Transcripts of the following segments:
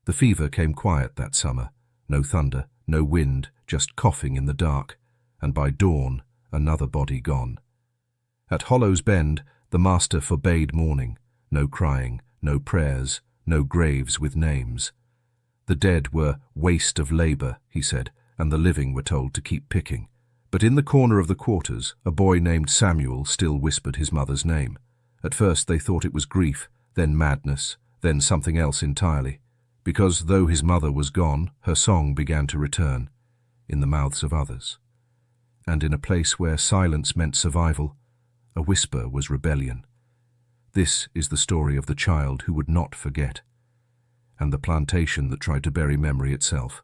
The fever came quiet that summer. No thunder, no wind, just coughing in the dark, and by dawn, another body gone. At Hollow's Bend, the master forbade mourning. No crying, no prayers, no graves with names. The dead were waste of labour, he said, and the living were told to keep picking. But in the corner of the quarters, a boy named Samuel still whispered his mother's name. At first they thought it was grief, then madness, then something else entirely. Because though his mother was gone, her song began to return, in the mouths of others. And in a place where silence meant survival, a whisper was rebellion. This is the story of the child who would not forget, and the plantation that tried to bury memory itself.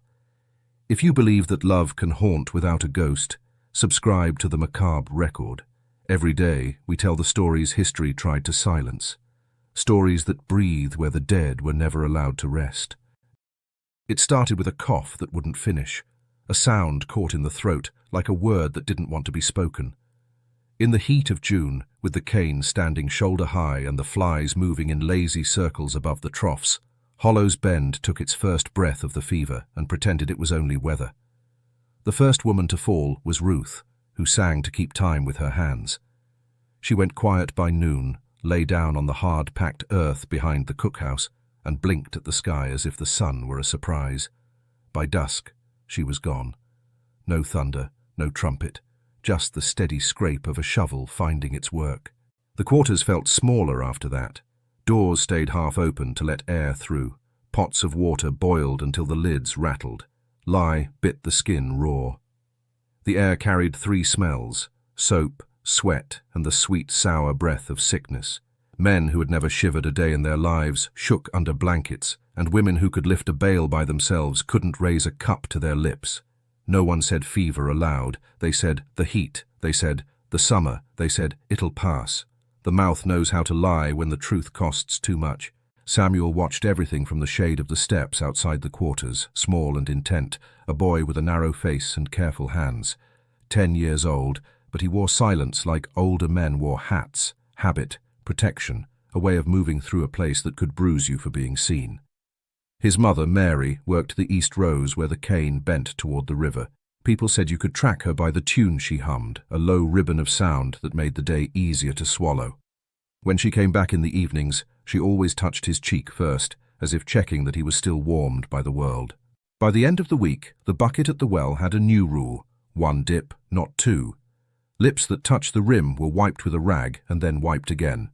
If you believe that love can haunt without a ghost, subscribe to the Macabre Record. Every day we tell the stories history tried to silence, stories that breathe where the dead were never allowed to rest. It started with a cough that wouldn't finish, a sound caught in the throat like a word that didn't want to be spoken. In the heat of June, with the cane standing shoulder high and the flies moving in lazy circles above the troughs, Hollow's Bend took its first breath of the fever and pretended it was only weather. The first woman to fall was Ruth, who sang to keep time with her hands. She went quiet by noon, lay down on the hard-packed earth behind the cookhouse, and blinked at the sky as if the sun were a surprise. By dusk, she was gone. No thunder, no trumpet, just the steady scrape of a shovel finding its work. The quarters felt smaller after that. Doors stayed half open to let air through. Pots of water boiled until the lids rattled. Lye bit the skin raw. The air carried three smells: soap, sweat, and the sweet, sour breath of sickness. Men who had never shivered a day in their lives shook under blankets, and women who could lift a bale by themselves couldn't raise a cup to their lips. No one said fever aloud. They said the heat. They said the summer. They said it'll pass. The mouth knows how to lie when the truth costs too much. Samuel watched everything from the shade of the steps outside the quarters, small and intent, a boy with a narrow face and careful hands. 10 years old, but he wore silence like older men wore hats, habit, protection, a way of moving through a place that could bruise you for being seen. His mother, Mary, worked the East Rows where the cane bent toward the river. People said you could track her by the tune she hummed, a low ribbon of sound that made the day easier to swallow. When she came back in the evenings, she always touched his cheek first, as if checking that he was still warmed by the world. By the end of the week, the bucket at the well had a new rule: 1 dip, not 2. Lips that touched the rim were wiped with a rag and then wiped again.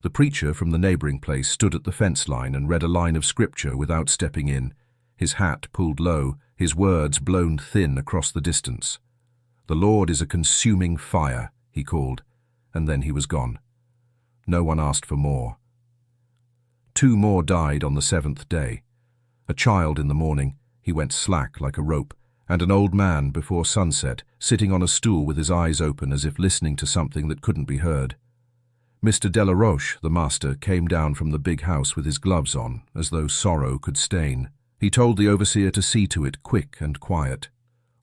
The preacher from the neighbouring place stood at the fence line and read a line of scripture without stepping in, his hat pulled low, his words blown thin across the distance. "The Lord is a consuming fire," he called, and then he was gone. No one asked for more. 2 more died on the 7th day. A child in the morning, he went slack like a rope, and an old man before sunset, sitting on a stool with his eyes open as if listening to something that couldn't be heard. Mr. Delaroche, the master, came down from the big house with his gloves on, as though sorrow could stain. He told the overseer to see to it quick and quiet.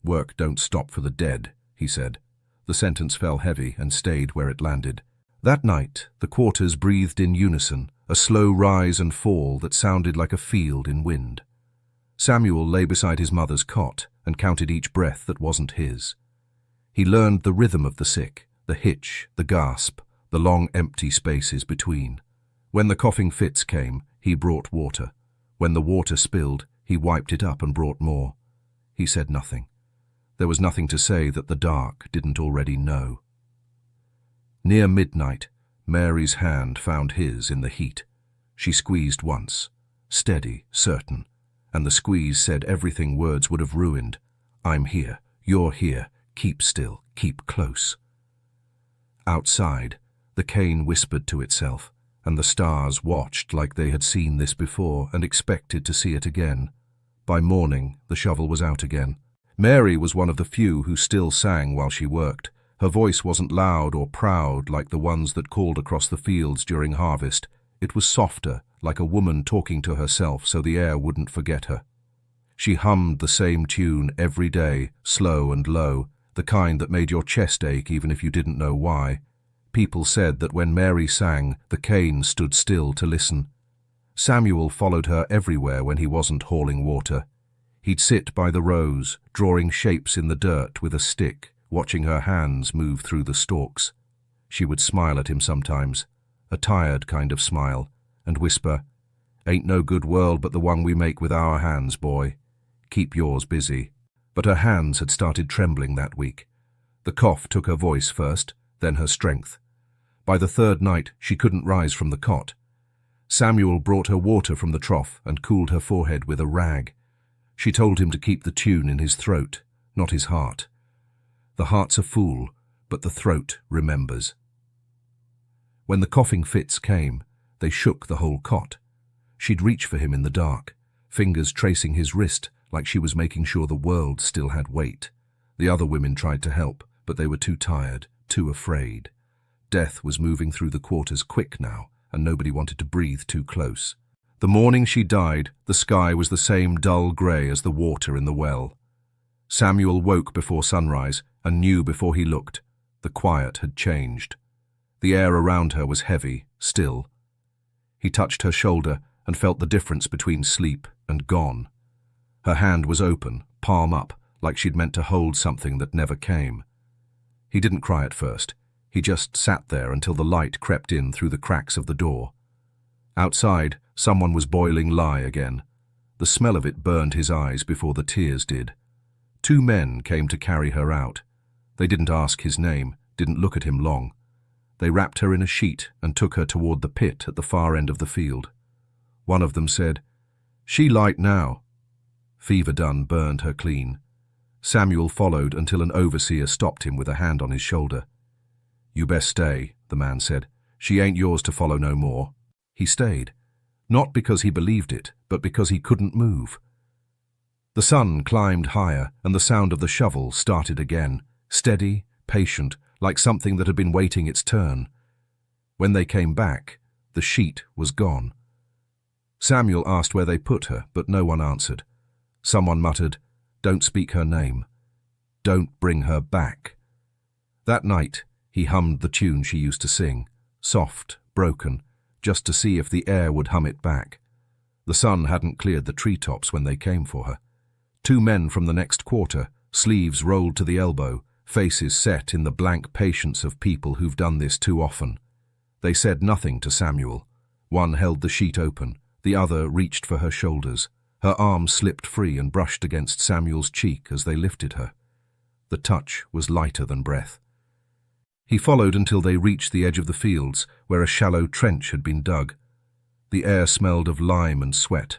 "Work don't stop for the dead," he said. The sentence fell heavy and stayed where it landed. That night, the quarters breathed in unison, a slow rise and fall that sounded like a field in wind. Samuel lay beside his mother's cot and counted each breath that wasn't his. He learned the rhythm of the sick, the hitch, the gasp, the long empty spaces between. When the coughing fits came, he brought water. When the water spilled, he wiped it up and brought more. He said nothing. There was nothing to say that the dark didn't already know. Near midnight, Mary's hand found his in the heat. She squeezed once, steady, certain, and the squeeze said everything words would have ruined. "I'm here, you're here, keep still, keep close." Outside, the cane whispered to itself, and the stars watched like they had seen this before and expected to see it again. By morning, the shovel was out again. Mary was one of the few who still sang while she worked. Her voice wasn't loud or proud like the ones that called across the fields during harvest. It was softer, like a woman talking to herself so the air wouldn't forget her. She hummed the same tune every day, slow and low, the kind that made your chest ache even if you didn't know why. People said that when Mary sang, the cane stood still to listen. Samuel followed her everywhere when he wasn't hauling water. He'd sit by the rows, drawing shapes in the dirt with a stick, watching her hands move through the stalks. She would smile at him sometimes, a tired kind of smile, and whisper, "Ain't no good world but the one we make with our hands, boy. Keep yours busy." But her hands had started trembling that week. The cough took her voice first, then her strength. By the third night, she couldn't rise from the cot. Samuel brought her water from the trough and cooled her forehead with a rag. She told him to keep the tune in his throat, not his heart. The heart's a fool, but the throat remembers. When the coughing fits came, they shook the whole cot. She'd reach for him in the dark, fingers tracing his wrist like she was making sure the world still had weight. The other women tried to help, but they were too tired, too afraid. Death was moving through the quarters quick now, and nobody wanted to breathe too close. The morning she died, the sky was the same dull grey as the water in the well. Samuel woke before sunrise and knew before he looked. The quiet had changed. The air around her was heavy, still. He touched her shoulder and felt the difference between sleep and gone. Her hand was open, palm up, like she'd meant to hold something that never came. He didn't cry at first. He just sat there until the light crept in through the cracks of the door. Outside, someone was boiling lye again. The smell of it burned his eyes before the tears did. 2 men came to carry her out. They didn't ask his name, didn't look at him long. They wrapped her in a sheet and took her toward the pit at the far end of the field. One of them said, "She light now." Fever done burned her clean. Samuel followed until an overseer stopped him with a hand on his shoulder. "You best stay," the man said. "She ain't yours to follow no more." He stayed, not because he believed it, but because he couldn't move. The sun climbed higher, and the sound of the shovel started again, steady, patient, like something that had been waiting its turn. When they came back, the sheet was gone. Samuel asked where they put her, but no one answered. Someone muttered, "Don't speak her name. Don't bring her back." That night, he hummed the tune she used to sing, soft, broken, just to see if the air would hum it back. The sun hadn't cleared the treetops when they came for her. 2 men from the next quarter, sleeves rolled to the elbow, faces set in the blank patience of people who've done this too often. They said nothing to Samuel. One held the sheet open, the other reached for her shoulders. Her arm slipped free and brushed against Samuel's cheek as they lifted her. The touch was lighter than breath. He followed until they reached the edge of the fields, where a shallow trench had been dug. The air smelled of lime and sweat.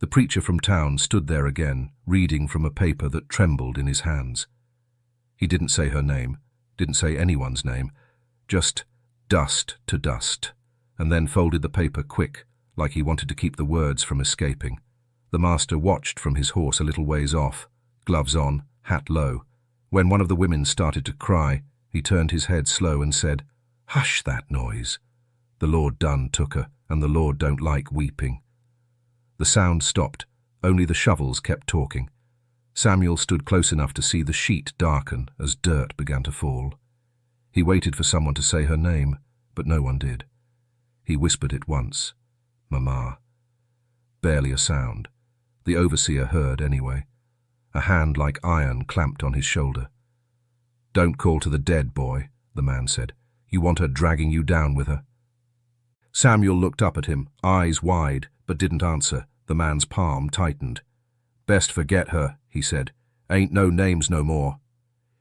The preacher from town stood there again, reading from a paper that trembled in his hands. He didn't say her name, didn't say anyone's name, just dust to dust, and then folded the paper quick, like he wanted to keep the words from escaping. The master watched from his horse a little ways off, gloves on, hat low. When one of the women started to cry, he turned his head slow and said, "Hush that noise. The Lord done took her, and the Lord don't like weeping." The sound stopped, only the shovels kept talking. Samuel stood close enough to see the sheet darken as dirt began to fall. He waited for someone to say her name, but no one did. He whispered it once, "Mama." Barely a sound. The overseer heard anyway. A hand like iron clamped on his shoulder. "Don't call to the dead, boy," the man said. "You want her dragging you down with her." Samuel looked up at him, eyes wide, but didn't answer. The man's palm tightened. "Best forget her," he said. "Ain't no names no more."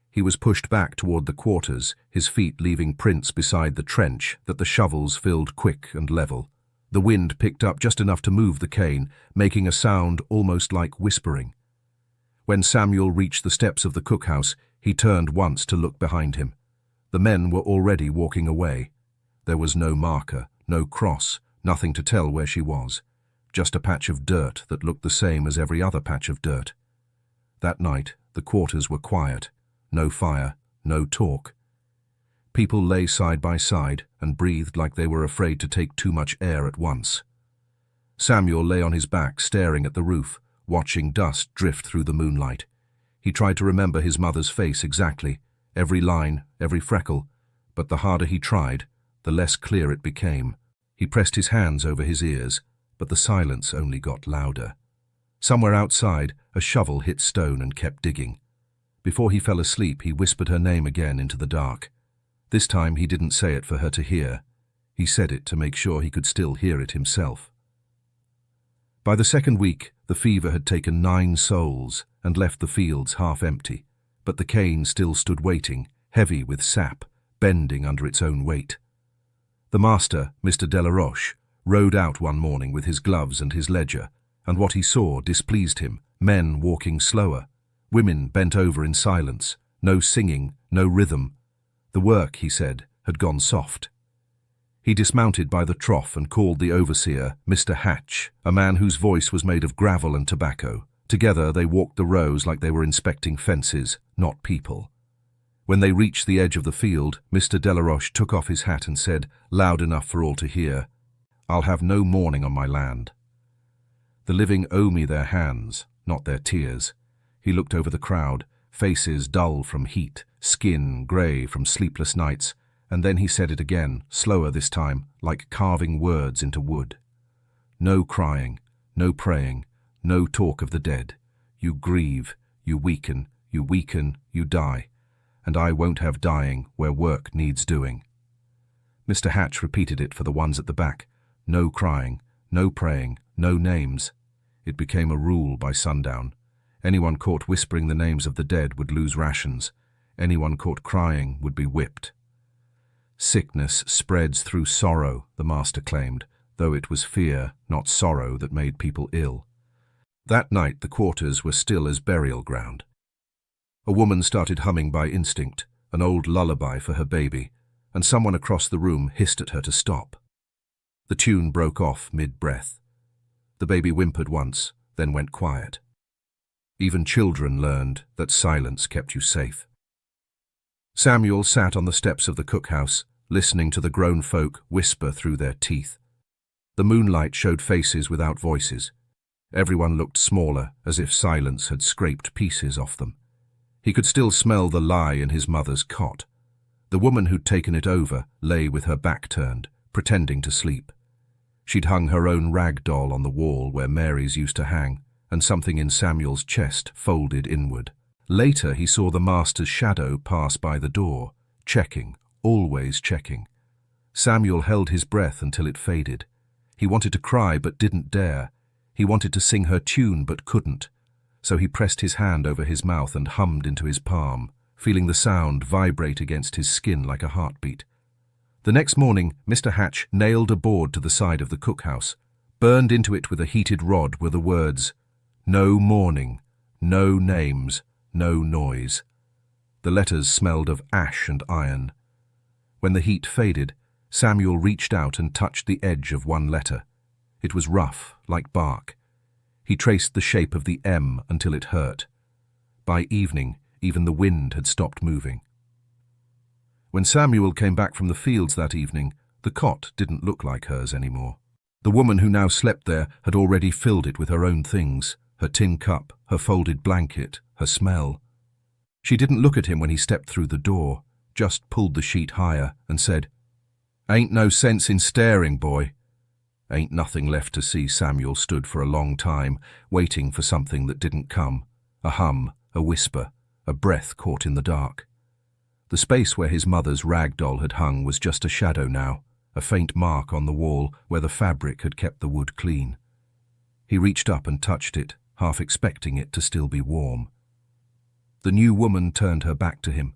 He was pushed back toward the quarters, his feet leaving prints beside the trench that the shovels filled quick and level. The wind picked up just enough to move the cane, making a sound almost like whispering. When Samuel reached the steps of the cookhouse, he turned once to look behind him. The men were already walking away. There was no marker, no cross, nothing to tell where she was. Just a patch of dirt that looked the same as every other patch of dirt. That night, the quarters were quiet. No fire, no talk. People lay side by side and breathed like they were afraid to take too much air at once. Samuel lay on his back staring at the roof, watching dust drift through the moonlight. He tried to remember his mother's face exactly, every line, every freckle, but the harder he tried, the less clear it became. He pressed his hands over his ears, but the silence only got louder. Somewhere outside, a shovel hit stone and kept digging. Before he fell asleep, he whispered her name again into the dark. This time he didn't say it for her to hear. He said it to make sure he could still hear it himself. By the second week, the fever had taken 9 souls and left the fields half empty, but the cane still stood waiting, heavy with sap, bending under its own weight. The master, Mr. Delaroche, rode out one morning with his gloves and his ledger, and what he saw displeased him. Men walking slower, women bent over in silence, no singing, no rhythm. The work, he said, had gone soft. He dismounted by the trough and called the overseer, Mr. Hatch, a man whose voice was made of gravel and tobacco. Together they walked the rows like they were inspecting fences, not people. When they reached the edge of the field, Mr. Delaroche took off his hat and said, loud enough for all to hear, "I'll have no mourning on my land. The living owe me their hands, not their tears." He looked over the crowd, faces dull from heat, skin grey from sleepless nights, and then he said it again, slower this time, like carving words into wood. "No crying, no praying, no talk of the dead. You grieve, you weaken, you die, and I won't have dying where work needs doing." Mr. Hatch repeated it for the ones at the back. No crying, no praying, no names. It became a rule by sundown. Anyone caught whispering the names of the dead would lose rations. Anyone caught crying would be whipped. Sickness spreads through sorrow, the master claimed, though it was fear, not sorrow, that made people ill. That night the quarters were still as burial ground. A woman started humming by instinct, an old lullaby for her baby, and someone across the room hissed at her to stop. The tune broke off mid-breath. The baby whimpered once, then went quiet. Even children learned that silence kept you safe. Samuel sat on the steps of the cookhouse, listening to the grown folk whisper through their teeth. The moonlight showed faces without voices. Everyone looked smaller, as if silence had scraped pieces off them. He could still smell the lie in his mother's cot. The woman who'd taken it over lay with her back turned, pretending to sleep. She'd hung her own rag doll on the wall where Mary's used to hang, and something in Samuel's chest folded inward. Later he saw the master's shadow pass by the door, checking, always checking. Samuel held his breath until it faded. He wanted to cry but didn't dare. He wanted to sing her tune but couldn't. So he pressed his hand over his mouth and hummed into his palm, feeling the sound vibrate against his skin like a heartbeat. The next morning, Mr. Hatch nailed a board to the side of the cookhouse. Burned into it with a heated rod were the words, "No mourning, no names, no noise." The letters smelled of ash and iron. When the heat faded, Samuel reached out and touched the edge of one letter. It was rough, like bark. He traced the shape of the M until it hurt. By evening, even the wind had stopped moving. When Samuel came back from the fields that evening, the cot didn't look like hers anymore. The woman who now slept there had already filled it with her own things, her tin cup, her folded blanket, her smell. She didn't look at him when he stepped through the door, just pulled the sheet higher and said, "Ain't no sense in staring, boy." Ain't nothing left to see. Samuel stood for a long time, waiting for something that didn't come. A hum, a whisper, a breath caught in the dark. The space where his mother's rag doll had hung was just a shadow now, a faint mark on the wall where the fabric had kept the wood clean. He reached up and touched it, half expecting it to still be warm. The new woman turned her back to him.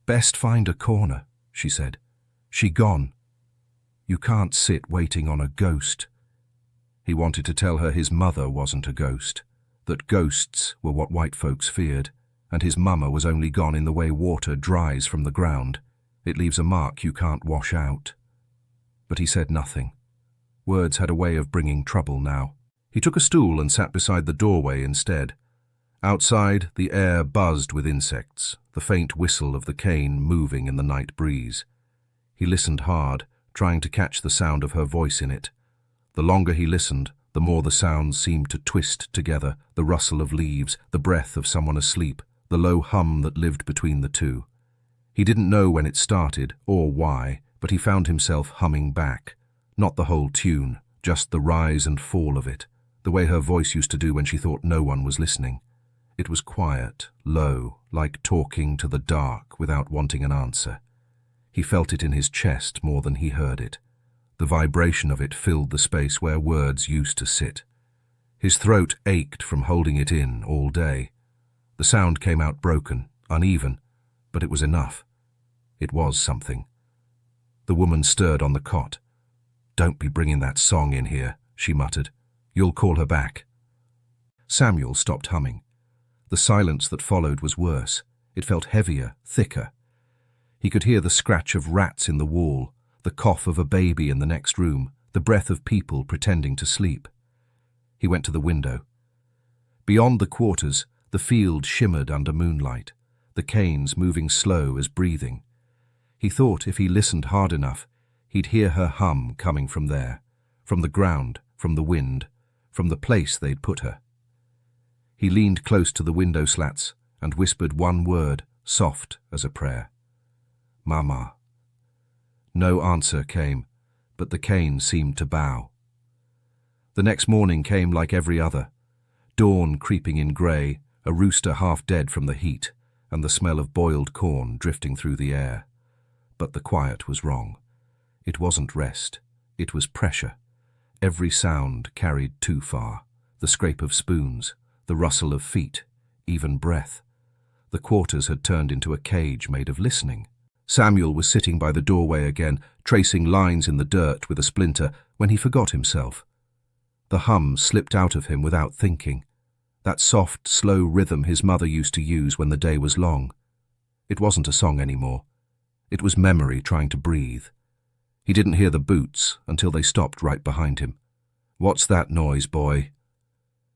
"Best find a corner," she said. "She gone. You can't sit waiting on a ghost." He wanted to tell her his mother wasn't a ghost, that ghosts were what white folks feared, and his mama was only gone in the way water dries from the ground. It leaves a mark you can't wash out. But he said nothing. Words had a way of bringing trouble now. He took a stool and sat beside the doorway instead. Outside, the air buzzed with insects, the faint whistle of the cane moving in the night breeze. He listened hard, trying to catch the sound of her voice in it. The longer he listened, the more the sounds seemed to twist together, the rustle of leaves, the breath of someone asleep, the low hum that lived between the two. He didn't know when it started or why, but he found himself humming back, Not the whole tune, just the rise and fall of it, the way her voice used to do when she thought no one was listening. It was quiet, low, like talking to the dark without wanting an answer. He felt it in his chest more than he heard it. The vibration of it filled the space where words used to sit. His throat ached from holding it in all day. The sound came out broken, uneven, but it was enough. It was something. The woman stirred on the cot. "Don't be bringing that song in here," she muttered. "You'll call her back." Samuel stopped humming. The silence that followed was worse. It felt heavier, thicker. He could hear the scratch of rats in the wall, the cough of a baby in the next room, the breath of people pretending to sleep. He went to the window. Beyond the quarters, the field shimmered under moonlight, the canes moving slow as breathing. He thought if he listened hard enough, he'd hear her hum coming from there, from the ground, from the wind, from the place they'd put her. He leaned close to the window slats and whispered one word, soft as a prayer. "Mama." No answer came, but the cane seemed to bow. The next morning came like every other. Dawn creeping in grey, a rooster half dead from the heat, and the smell of boiled corn drifting through the air. But the quiet was wrong. It wasn't rest. It was pressure. Every sound carried too far. The scrape of spoons, the rustle of feet, even breath. The quarters had turned into a cage made of listening. Samuel was sitting by the doorway again, tracing lines in the dirt with a splinter, when he forgot himself. The hum slipped out of him without thinking. That soft, slow rhythm his mother used to use when the day was long. It wasn't a song anymore. It was memory trying to breathe. He didn't hear the boots until they stopped right behind him. "What's that noise, boy?"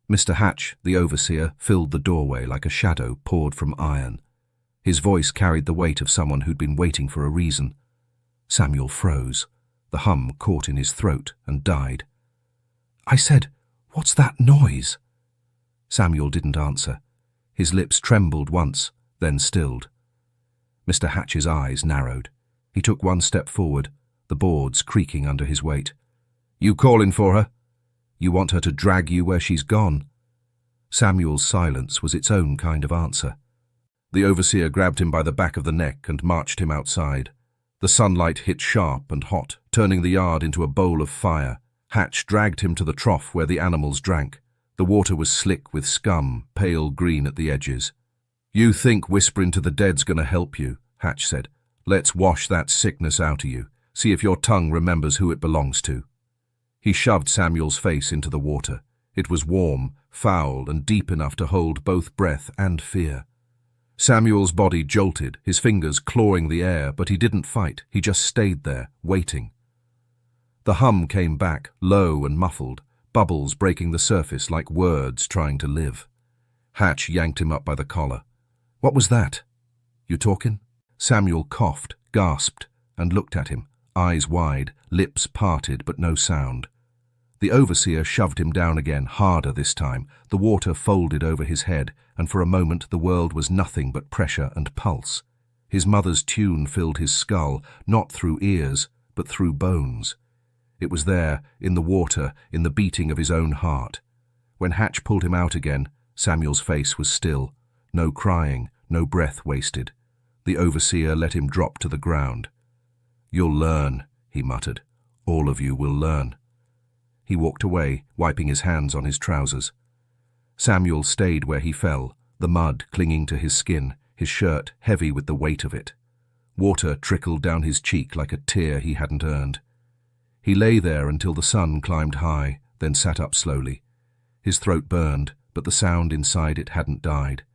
Mr. Hatch, the overseer, filled the doorway like a shadow poured from iron. His voice carried the weight of someone who'd been waiting for a reason. Samuel froze. The hum caught in his throat and died. "I said, what's that noise?" Samuel didn't answer. His lips trembled once, then stilled. Mr. Hatch's eyes narrowed. He took one step forward, the boards creaking under his weight. "You calling for her? You want her to drag you where she's gone?" Samuel's silence was its own kind of answer. The overseer grabbed him by the back of the neck and marched him outside. The sunlight hit sharp and hot, turning the yard into a bowl of fire. Hatch dragged him to the trough where the animals drank. The water was slick with scum, pale green at the edges. "You think whispering to the dead's gonna help you," Hatch said. "Let's wash that sickness out of you. See if your tongue remembers who it belongs to." He shoved Samuel's face into the water. It was warm, foul, and deep enough to hold both breath and fear. Samuel's body jolted, his fingers clawing the air, but he didn't fight. He just stayed there, waiting. The hum came back, low and muffled, bubbles breaking the surface like words trying to live. Hatch yanked him up by the collar. "What was that? You talking?" Samuel coughed, gasped, and looked at him, eyes wide, lips parted but no sound. The overseer shoved him down again, harder this time. The water folded over his head, and for a moment the world was nothing but pressure and pulse. His mother's tune filled his skull, not through ears, but through bones. It was there, in the water, in the beating of his own heart. When Hatch pulled him out again, Samuel's face was still. No crying, no breath wasted. The overseer let him drop to the ground. "You'll learn," he muttered. "All of you will learn." He walked away, wiping his hands on his trousers. Samuel stayed where he fell, the mud clinging to his skin, his shirt heavy with the weight of it. Water trickled down his cheek like a tear he hadn't earned. He lay there until the sun climbed high, then sat up slowly. His throat burned, but the sound inside it hadn't died.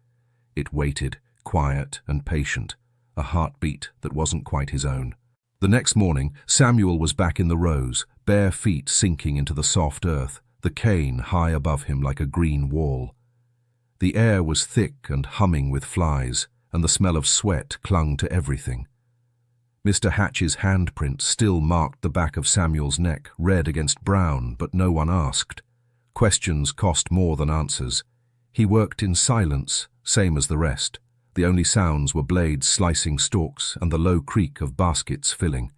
It waited, quiet and patient, a heartbeat that wasn't quite his own. The next morning, Samuel was back in the rows, bare feet sinking into the soft earth, the cane high above him like a green wall. The air was thick and humming with flies, and the smell of sweat clung to everything. Mr. Hatch's handprint still marked the back of Samuel's neck, red against brown, but no one asked. Questions cost more than answers. He worked in silence, same as the rest. The only sounds were blades slicing stalks and the low creak of baskets filling.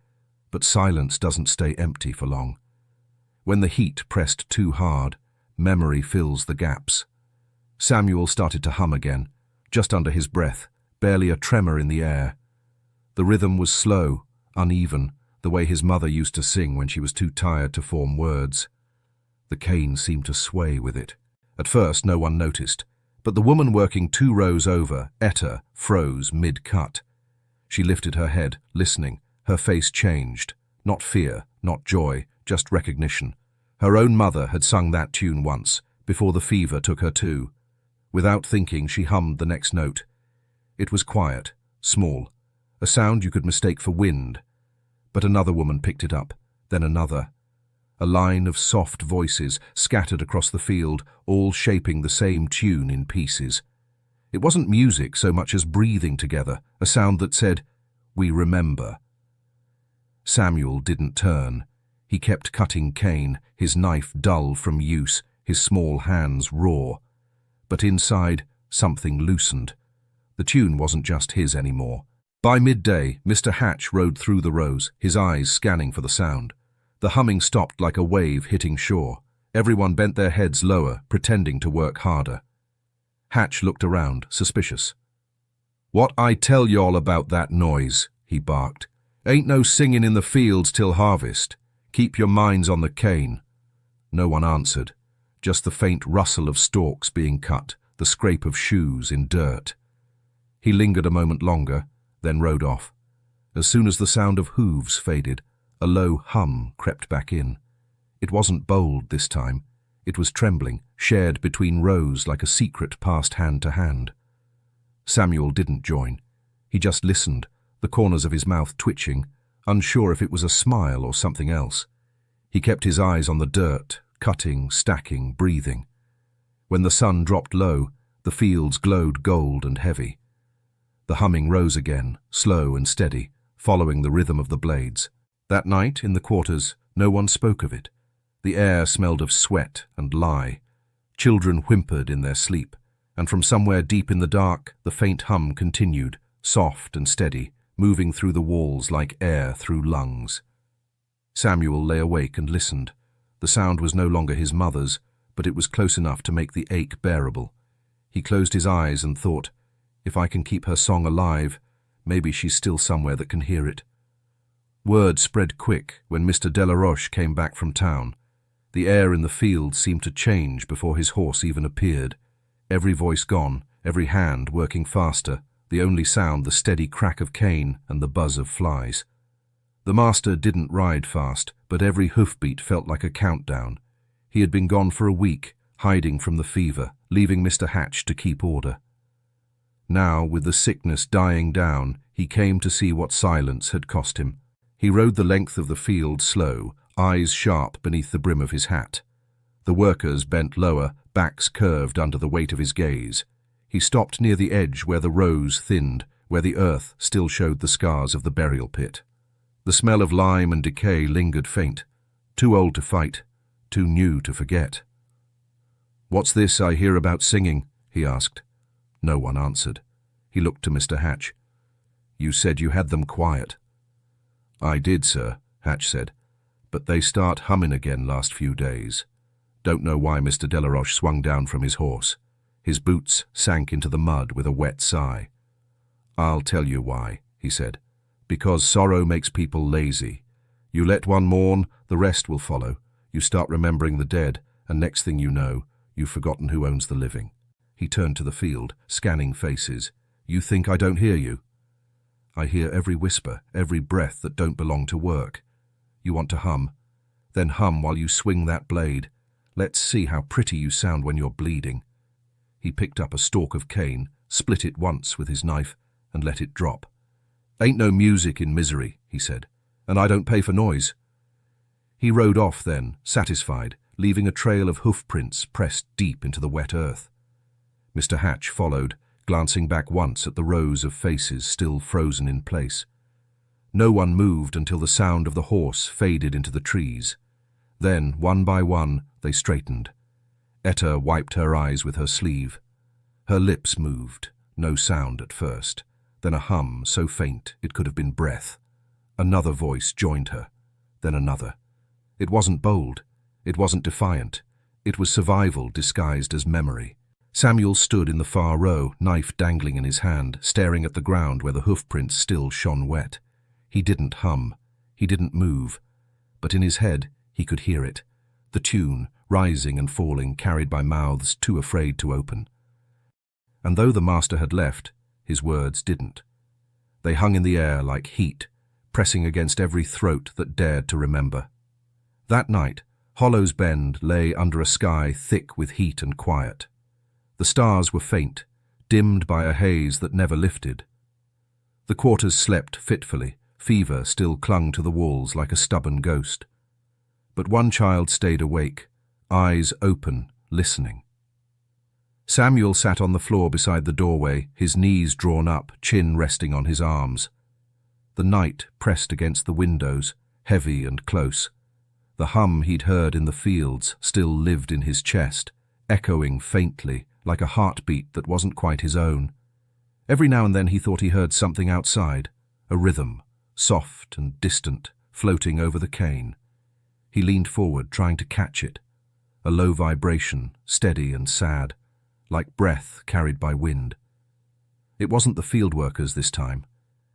but silence doesn't stay empty for long. When the heat pressed too hard, memory fills the gaps. Samuel started to hum again, just under his breath, barely a tremor in the air. The rhythm was slow, uneven, the way his mother used to sing when she was too tired to form words. The cane seemed to sway with it. At first no one noticed, but the woman working 2 rows over, Etta, froze mid-cut. She lifted her head, listening. Her face changed. Not fear, not joy, just recognition. Her own mother had sung that tune once, before the fever took her too. Without thinking, she hummed the next note. It was quiet, small, a sound you could mistake for wind. But another woman picked it up, then another. A line of soft voices scattered across the field, all shaping the same tune in pieces. It wasn't music so much as breathing together, a sound that said, "We remember." Samuel didn't turn. He kept cutting cane, his knife dull from use, his small hands raw. But inside, something loosened. The tune wasn't just his anymore. By midday, Mr. Hatch rode through the rows, his eyes scanning for the sound. The humming stopped like a wave hitting shore. Everyone bent their heads lower, pretending to work harder. Hatch looked around, suspicious. "What I tell y'all about that noise," he barked. "Ain't no singing in the fields till harvest. Keep your minds on the cane." No one answered, just the faint rustle of stalks being cut, the scrape of shoes in dirt. He lingered a moment longer, then rode off. As soon as the sound of hooves faded, a low hum crept back in. It wasn't bold this time. It was trembling, shared between rows like a secret passed hand to hand. Samuel didn't join. He just listened, the corners of his mouth twitching, unsure if it was a smile or something else. He kept his eyes on the dirt, cutting, stacking, breathing. When the sun dropped low, the fields glowed gold and heavy. The humming rose again, slow and steady, following the rhythm of the blades. That night, in the quarters, no one spoke of it. The air smelled of sweat and lye. Children whimpered in their sleep, and from somewhere deep in the dark, the faint hum continued, soft and steady, moving through the walls like air through lungs. Samuel lay awake and listened. The sound was no longer his mother's, but it was close enough to make the ache bearable. He closed his eyes and thought, if I can keep her song alive, maybe she's still somewhere that can hear it. Word spread quick when Mr. Delaroche came back from town. The air in the field seemed to change before his horse even appeared. Every voice gone, every hand working faster, the only sound the steady crack of cane and the buzz of flies. The master didn't ride fast, but every hoofbeat felt like a countdown. He had been gone for a week, hiding from the fever, leaving Mr. Hatch to keep order. Now, with the sickness dying down, he came to see what silence had cost him. He rode the length of the field slow, eyes sharp beneath the brim of his hat. The workers bent lower, backs curved under the weight of his gaze. He stopped near the edge where the rows thinned, where the earth still showed the scars of the burial pit. The smell of lime and decay lingered faint. Too old to fight, too new to forget. "What's this I hear about singing?" he asked. No one answered. He looked to Mr. Hatch. "You said you had them quiet." "I did, sir," Hatch said, "but they start humming again last few days. Don't know why." Mr. Delaroche swung down from his horse. His boots sank into the mud with a wet sigh. "I'll tell you why," he said. "Because sorrow makes people lazy. You let one mourn, the rest will follow. You start remembering the dead, and next thing you know, you've forgotten who owns the living." He turned to the field, scanning faces. "You think I don't hear you?" "I hear every whisper, every breath that don't belong to work. You want to hum? Then hum while you swing that blade. Let's see how pretty you sound when you're bleeding." He picked up a stalk of cane, split it once with his knife, and let it drop. "Ain't no music in misery," he said, "and I don't pay for noise." He rode off then, satisfied, leaving a trail of hoof prints pressed deep into the wet earth. Mr. Hatch followed, glancing back once at the rows of faces still frozen in place. No one moved until the sound of the horse faded into the trees. Then, one by one, they straightened. Etta wiped her eyes with her sleeve. Her lips moved, no sound at first, then a hum so faint it could have been breath. Another voice joined her, then another. It wasn't bold. It wasn't defiant. It was survival disguised as memory. Samuel stood in the far row, knife dangling in his hand, staring at the ground where the hoofprints still shone wet. He didn't hum. He didn't move. But in his head, he could hear it. The tune, rising and falling, carried by mouths too afraid to open. And though the master had left, his words didn't. They hung in the air like heat, pressing against every throat that dared to remember. That night, Hollow's Bend lay under a sky thick with heat and quiet. The stars were faint, dimmed by a haze that never lifted. The quarters slept fitfully. Fever still clung to the walls like a stubborn ghost. But one child stayed awake, eyes open, listening. Samuel sat on the floor beside the doorway, his knees drawn up, chin resting on his arms. The night pressed against the windows, heavy and close. The hum he'd heard in the fields still lived in his chest, echoing faintly, like a heartbeat that wasn't quite his own. Every now and then he thought he heard something outside, a rhythm, soft and distant, floating over the cane. He leaned forward, trying to catch it. A low vibration, steady and sad, like breath carried by wind. It wasn't the field workers this time.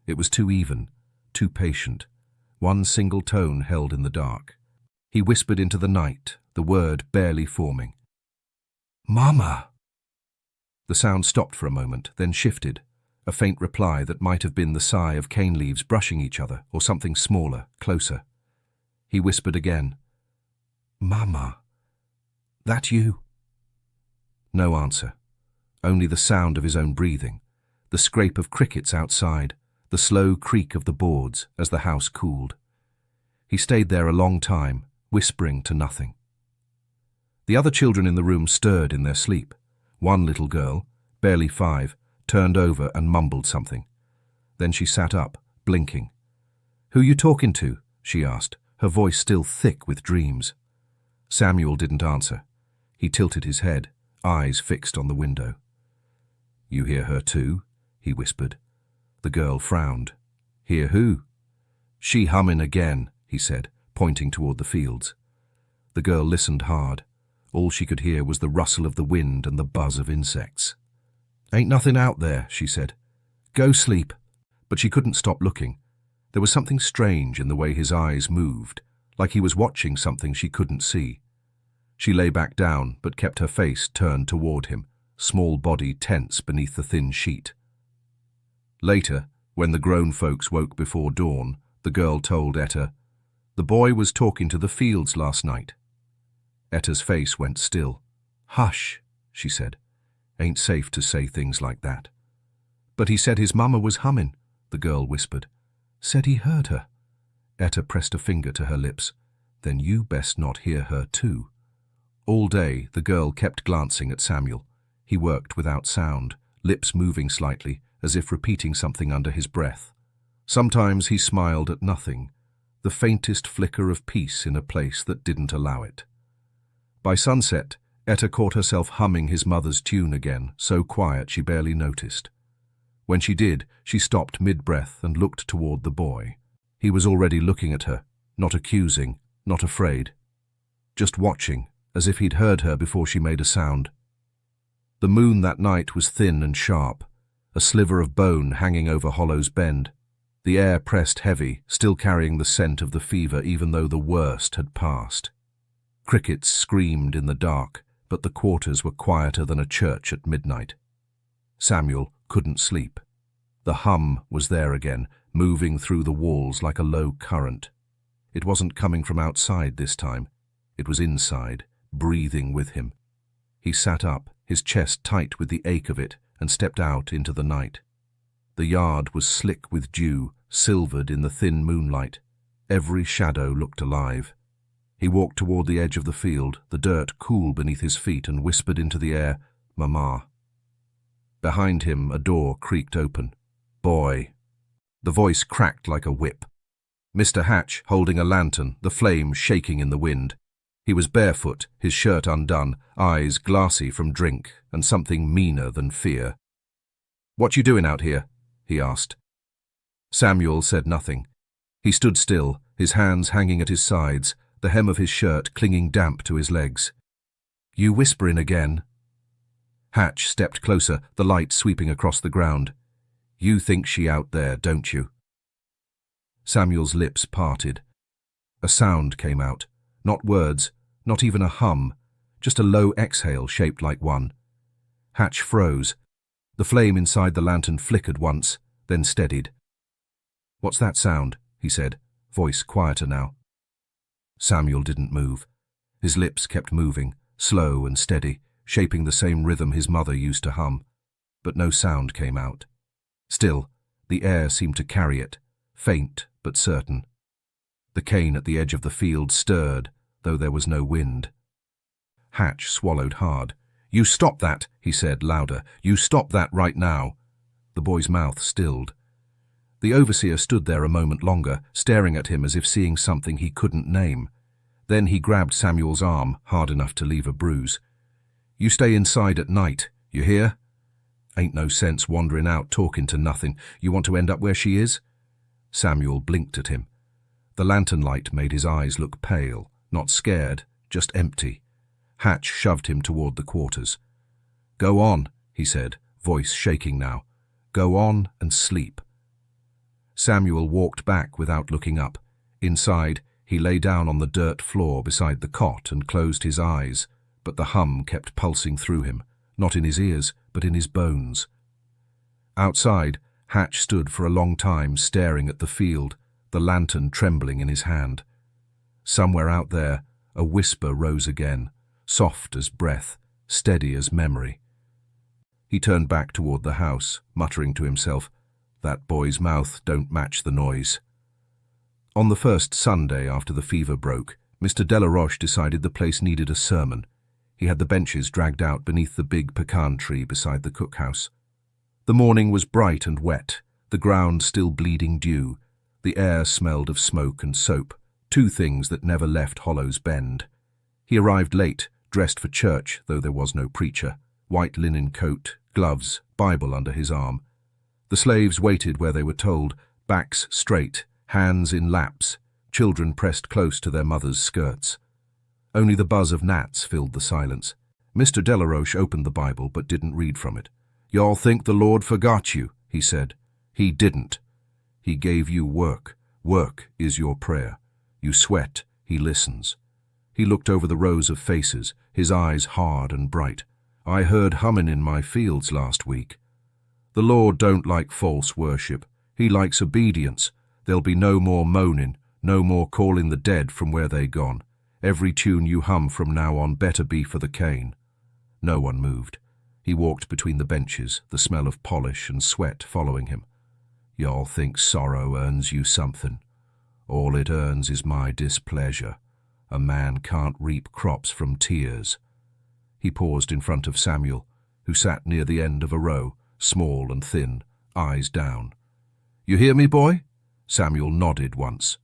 It was too even, too patient, one single tone held in the dark. He whispered into the night, the word barely forming. "Mama!" The sound stopped for a moment, then shifted. A faint reply that might have been the sigh of cane leaves brushing each other, or something smaller, closer. He whispered again. "Mama, that you?" No answer. Only the sound of his own breathing, the scrape of crickets outside, the slow creak of the boards as the house cooled. He stayed there a long time, whispering to nothing. The other children in the room stirred in their sleep. One little girl, barely 5, turned over and mumbled something. Then she sat up, blinking. "Who you talking to?" she asked, her voice still thick with dreams. Samuel didn't answer. He tilted his head, eyes fixed on the window. "You hear her too?" he whispered. The girl frowned. "Hear who?" "She hummin' again," he said, pointing toward the fields. The girl listened hard. All she could hear was the rustle of the wind and the buzz of insects. "Ain't nothing out there," she said. "Go sleep." But she couldn't stop looking. There was something strange in the way his eyes moved, like he was watching something she couldn't see. She lay back down, but kept her face turned toward him, small body tense beneath the thin sheet. Later, when the grown folks woke before dawn, the girl told Etta, "The boy was talking to the fields last night." Etta's face went still. "Hush," she said. "Ain't safe to say things like that." "But he said his mama was hummin'," the girl whispered. "Said he heard her." Etta pressed a finger to her lips. "Then you best not hear her too." All day, the girl kept glancing at Samuel. He worked without sound, lips moving slightly, as if repeating something under his breath. Sometimes he smiled at nothing, the faintest flicker of peace in a place that didn't allow it. By sunset, Etta caught herself humming his mother's tune again, so quiet she barely noticed. When she did, she stopped mid-breath and looked toward the boy. He was already looking at her, not accusing, not afraid. Just watching, as if he'd heard her before she made a sound. The moon that night was thin and sharp, a sliver of bone hanging over Hollow's Bend. The air pressed heavy, still carrying the scent of the fever even though the worst had passed. Crickets screamed in the dark, but the quarters were quieter than a church at midnight. Samuel couldn't sleep. The hum was there again, moving through the walls like a low current. It wasn't coming from outside this time. It was inside, breathing with him. He sat up, his chest tight with the ache of it, and stepped out into the night. The yard was slick with dew, silvered in the thin moonlight. Every shadow looked alive. He walked toward the edge of the field, the dirt cool beneath his feet, and whispered into the air, "Mama." Behind him, a door creaked open. "Boy." The voice cracked like a whip. Mr. Hatch, holding a lantern, the flame shaking in the wind. He was barefoot, his shirt undone, eyes glassy from drink, and something meaner than fear. "What you doing out here?" he asked. Samuel said nothing. He stood still, his hands hanging at his sides, the hem of his shirt clinging damp to his legs. "You whisperin' again?" Hatch stepped closer, the light sweeping across the ground. "You think she out there, don't you?" Samuel's lips parted. A sound came out, not words, not even a hum, just a low exhale shaped like one. Hatch froze. The flame inside the lantern flickered once, then steadied. "What's that sound?" he said, voice quieter now. Samuel didn't move. His lips kept moving, slow and steady, shaping the same rhythm his mother used to hum. But no sound came out. Still, the air seemed to carry it, faint but certain. The cane at the edge of the field stirred, though there was no wind. Hatch swallowed hard. "You stop that," he said, louder. "You stop that right now." The boy's mouth stilled. The overseer stood there a moment longer, staring at him as if seeing something he couldn't name. Then he grabbed Samuel's arm, hard enough to leave a bruise. "You stay inside at night, you hear? Ain't no sense wandering out talking to nothing. You want to end up where she is?" Samuel blinked at him. The lantern light made his eyes look pale, not scared, just empty. Hatch shoved him toward the quarters. "Go on," he said, voice shaking now. "Go on and sleep." Samuel walked back without looking up. Inside, he lay down on the dirt floor beside the cot and closed his eyes, but the hum kept pulsing through him, not in his ears, but in his bones. Outside, Hatch stood for a long time staring at the field, the lantern trembling in his hand. Somewhere out there, a whisper rose again, soft as breath, steady as memory. He turned back toward the house, muttering to himself, "That boy's mouth don't match the noise." On the first Sunday after the fever broke, Mr. Delaroche decided the place needed a sermon. He had the benches dragged out beneath the big pecan tree beside the cookhouse. The morning was bright and wet, the ground still bleeding dew. The air smelled of smoke and soap, two things that never left Hollow's Bend. He arrived late, dressed for church, though there was no preacher, white linen coat, gloves, Bible under his arm. The slaves waited where they were told, backs straight, hands in laps, children pressed close to their mothers' skirts. Only the buzz of gnats filled the silence. Mr. Delaroche opened the Bible but didn't read from it. "Y'all think the Lord forgot you," he said. "He didn't. He gave you work. Work is your prayer. You sweat, he listens." He looked over the rows of faces, his eyes hard and bright. "I heard humming in my fields last week. The Lord don't like false worship. He likes obedience. There'll be no more moaning, no more calling the dead from where they gone. Every tune you hum from now on better be for the cane." No one moved. He walked between the benches, the smell of polish and sweat following him. "Y'all think sorrow earns you something. All it earns is my displeasure. A man can't reap crops from tears." He paused in front of Samuel, who sat near the end of a row, small and thin, eyes down. "You hear me, boy?" Samuel nodded once.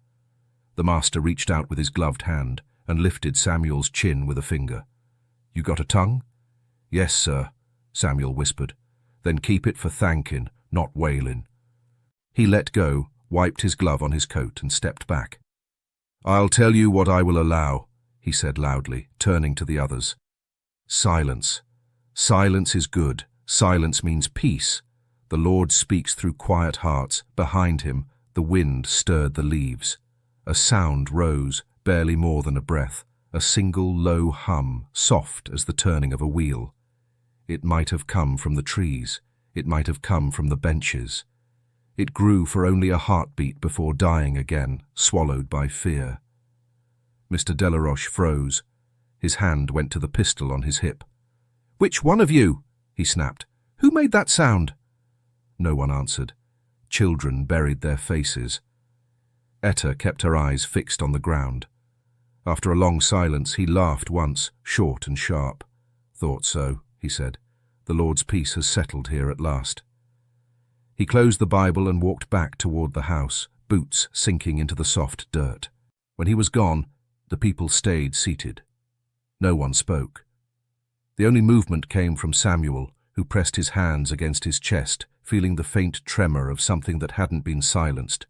The master reached out with his gloved hand and lifted Samuel's chin with a finger. "You got a tongue?" "Yes, sir," Samuel whispered. "Then keep it for thanking, not wailing." He let go, wiped his glove on his coat and stepped back. "I'll tell you what I will allow," he said loudly, turning to the others. "Silence. Silence is good. Silence means peace. The Lord speaks through quiet hearts. Behind him, the wind stirred the leaves. A sound rose, barely more than a breath, a single low hum, soft as the turning of a wheel. It might have come from the trees. It might have come from the benches. It grew for only a heartbeat before dying again, swallowed by fear. Mr. Delaroche froze. His hand went to the pistol on his hip. "Which one of you?" he snapped. "Who made that sound?" No one answered. Children buried their faces. Etta kept her eyes fixed on the ground. After a long silence, he laughed once, short and sharp. "Thought so," he said. "The Lord's peace has settled here at last." He closed the Bible and walked back toward the house, boots sinking into the soft dirt. When he was gone, the people stayed seated. No one spoke. The only movement came from Samuel, who pressed his hands against his chest, feeling the faint tremor of something that hadn't been silenced.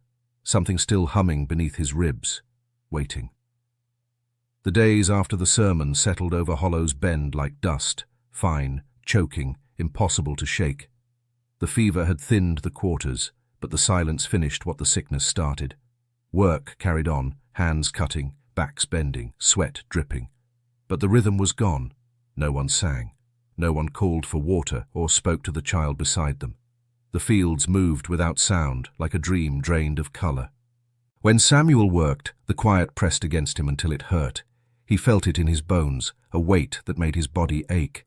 something still humming beneath his ribs, waiting. The days after the sermon settled over Hollow's Bend like dust, fine, choking, impossible to shake. The fever had thinned the quarters, but the silence finished what the sickness started. Work carried on, hands cutting, backs bending, sweat dripping. But the rhythm was gone. No one sang. No one called for water or spoke to the child beside them. The fields moved without sound, like a dream drained of color. When Samuel worked, the quiet pressed against him until it hurt. He felt it in his bones, a weight that made his body ache.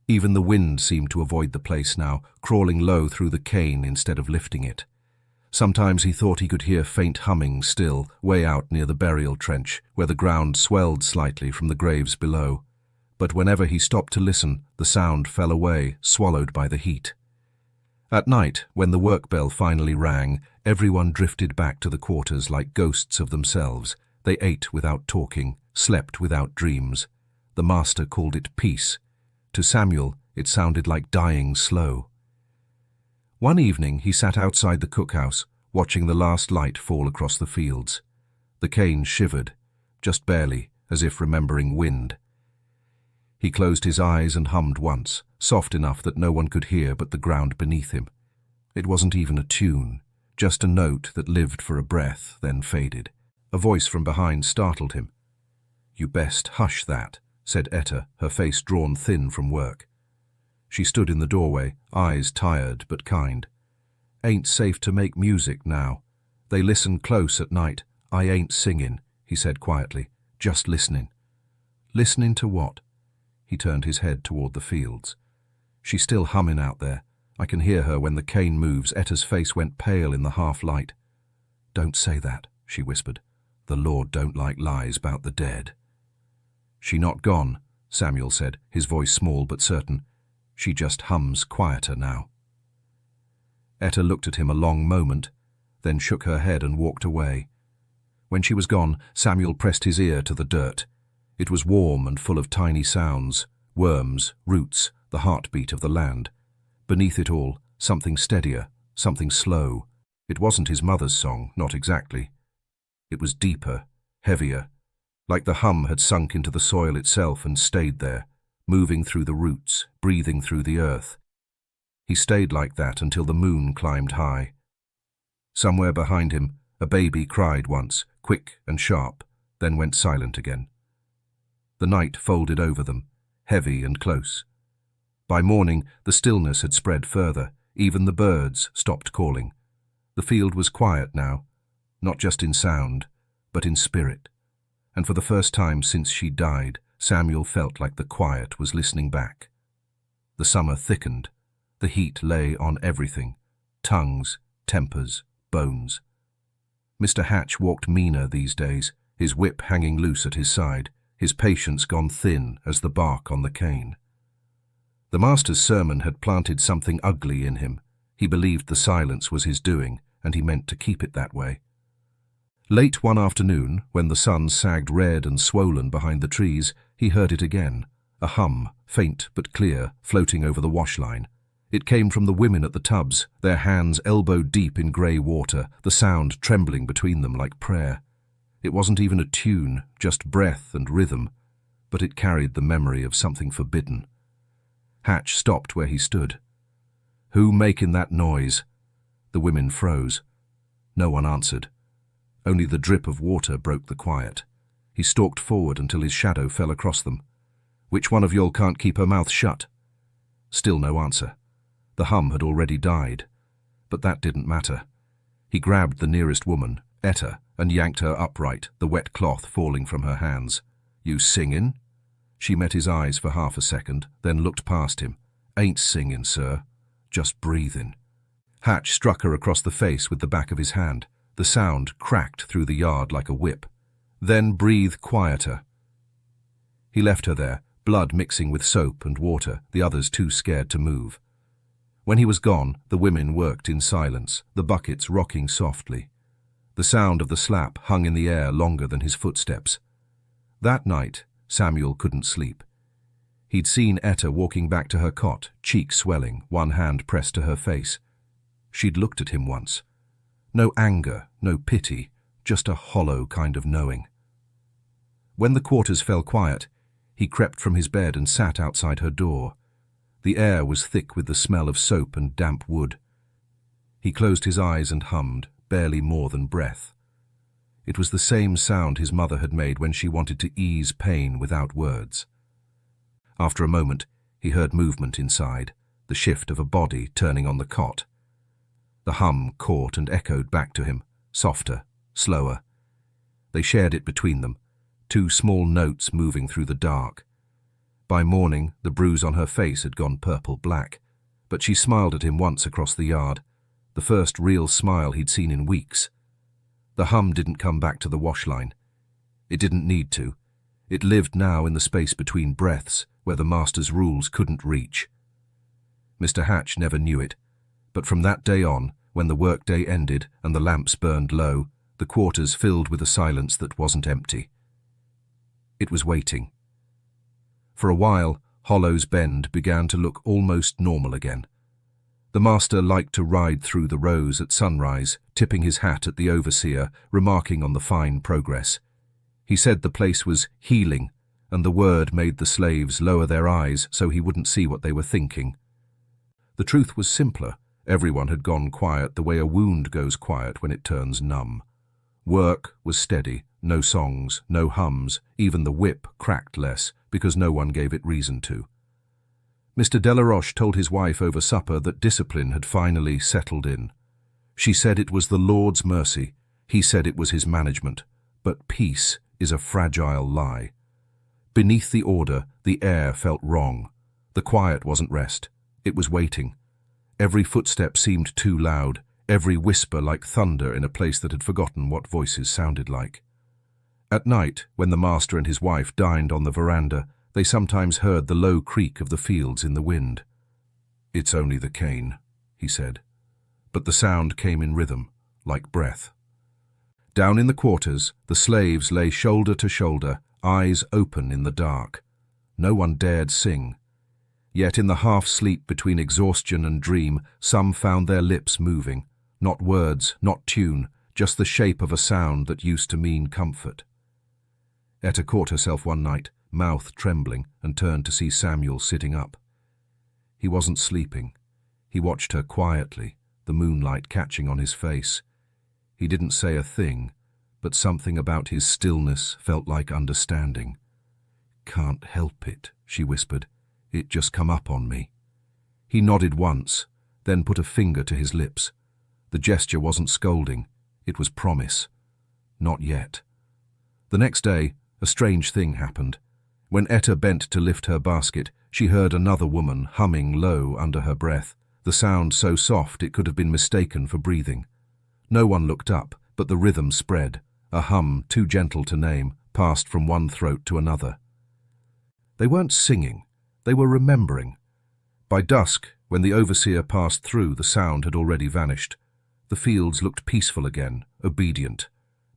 Even the wind seemed to avoid the place now, crawling low through the cane instead of lifting it. Sometimes he thought he could hear faint humming still, way out near the burial trench, where the ground swelled slightly from the graves below. But whenever he stopped to listen, the sound fell away, swallowed by the heat. At night, when the work bell finally rang, everyone drifted back to the quarters like ghosts of themselves. They ate without talking, slept without dreams. The master called it peace. To Samuel, it sounded like dying slow. One evening he sat outside the cookhouse, watching the last light fall across the fields. The cane shivered, just barely, as if remembering wind. He closed his eyes and hummed once, soft enough that no one could hear but the ground beneath him. It wasn't even a tune, just a note that lived for a breath, then faded. A voice from behind startled him. "You best hush that," said Etta, her face drawn thin from work. She stood in the doorway, eyes tired but kind. "Ain't safe to make music now. They listen close at night. I ain't singing," he said quietly, "just listening." "Listening to what?" He turned his head toward the fields. "She's still humming out there. I can hear her when the cane moves." Etta's face went pale in the half-light. "Don't say that," she whispered. "The Lord don't like lies about the dead." "She not gone," Samuel said, his voice small but certain. "She just hums quieter now." Etta looked at him a long moment, then shook her head and walked away. When she was gone, Samuel pressed his ear to the dirt. It was warm and full of tiny sounds, worms, roots, the heartbeat of the land. Beneath it all, something steadier, something slow. It wasn't his mother's song, not exactly. It was deeper, heavier, like the hum had sunk into the soil itself and stayed there, moving through the roots, breathing through the earth. He stayed like that until the moon climbed high. Somewhere behind him, a baby cried once, quick and sharp, then went silent again. The night folded over them, heavy and close. By morning, the stillness had spread further. Even the birds stopped calling. The field was quiet now, not just in sound, but in spirit. And for the first time since she died, Samuel felt like the quiet was listening back. The summer thickened. The heat lay on everything, tongues, tempers, bones. Mr. Hatch walked meaner these days, his whip hanging loose at his side, his patience gone thin as the bark on the cane. The master's sermon had planted something ugly in him. He believed the silence was his doing, and he meant to keep it that way. Late one afternoon, when the sun sagged red and swollen behind the trees, he heard it again, a hum, faint but clear, floating over the wash line. It came from the women at the tubs, their hands elbow-deep in grey water, the sound trembling between them like prayer. It wasn't even a tune, just breath and rhythm, but it carried the memory of something forbidden. Hatch stopped where he stood. "Who making that noise?" The women froze. No one answered. Only the drip of water broke the quiet. He stalked forward until his shadow fell across them. "Which one of y'all can't keep her mouth shut?" Still no answer. The hum had already died. But that didn't matter. He grabbed the nearest woman, Etta, and yanked her upright, the wet cloth falling from her hands. "You singin'?" She met his eyes for half a second, then looked past him. "Ain't singin', sir. Just breathin'." Hatch struck her across the face with the back of his hand. The sound cracked through the yard like a whip. "Then breathe quieter." He left her there, blood mixing with soap and water, the others too scared to move. When he was gone, the women worked in silence, the buckets rocking softly. The sound of the slap hung in the air longer than his footsteps. That night, Samuel couldn't sleep. He'd seen Etta walking back to her cot, cheek swelling, one hand pressed to her face. She'd looked at him once. No anger, no pity, just a hollow kind of knowing. When the quarters fell quiet, he crept from his bed and sat outside her door. The air was thick with the smell of soap and damp wood. He closed his eyes and hummed, barely more than breath. It was the same sound his mother had made when she wanted to ease pain without words. After a moment, he heard movement inside, the shift of a body turning on the cot. The hum caught and echoed back to him, softer, slower. They shared it between them, two small notes moving through the dark. By morning, the bruise on her face had gone purple-black, but she smiled at him once across the yard, the first real smile he'd seen in weeks. The hum didn't come back to the wash line. It didn't need to. It lived now in the space between breaths, where the master's rules couldn't reach. Mr. Hatch never knew it, but from that day on, when the workday ended and the lamps burned low, the quarters filled with a silence that wasn't empty. It was waiting. For a while, Hollow's Bend began to look almost normal again. The master liked to ride through the rows at sunrise, tipping his hat at the overseer, remarking on the fine progress. He said the place was healing, and the word made the slaves lower their eyes so he wouldn't see what they were thinking. The truth was simpler. Everyone had gone quiet the way a wound goes quiet when it turns numb. Work was steady, no songs, no hums, even the whip cracked less because no one gave it reason to. Mr. Delaroche told his wife over supper that discipline had finally settled in. She said it was the Lord's mercy, he said it was his management, but peace is a fragile lie. Beneath the order, the air felt wrong. The quiet wasn't rest, it was waiting. Every footstep seemed too loud, every whisper like thunder in a place that had forgotten what voices sounded like. At night, when the master and his wife dined on the veranda, they sometimes heard the low creak of the fields in the wind. "It's only the cane," he said. But the sound came in rhythm, like breath. Down in the quarters, the slaves lay shoulder to shoulder, eyes open in the dark. No one dared sing. Yet in the half-sleep between exhaustion and dream, some found their lips moving. Not words, not tune, just the shape of a sound that used to mean comfort. Etta caught herself one night, mouth trembling, and turned to see Samuel sitting up. He wasn't sleeping. He watched her quietly, the moonlight catching on his face. He didn't say a thing, but something about his stillness felt like understanding. "Can't help it," she whispered. "It just come up on me." He nodded once, then put a finger to his lips. The gesture wasn't scolding, it was promise. Not yet. The next day, a strange thing happened. When Etta bent to lift her basket, she heard another woman humming low under her breath, the sound so soft it could have been mistaken for breathing. No one looked up, but the rhythm spread. A hum, too gentle to name, passed from one throat to another. They weren't singing, they were remembering. By dusk, when the overseer passed through, the sound had already vanished. The fields looked peaceful again, obedient.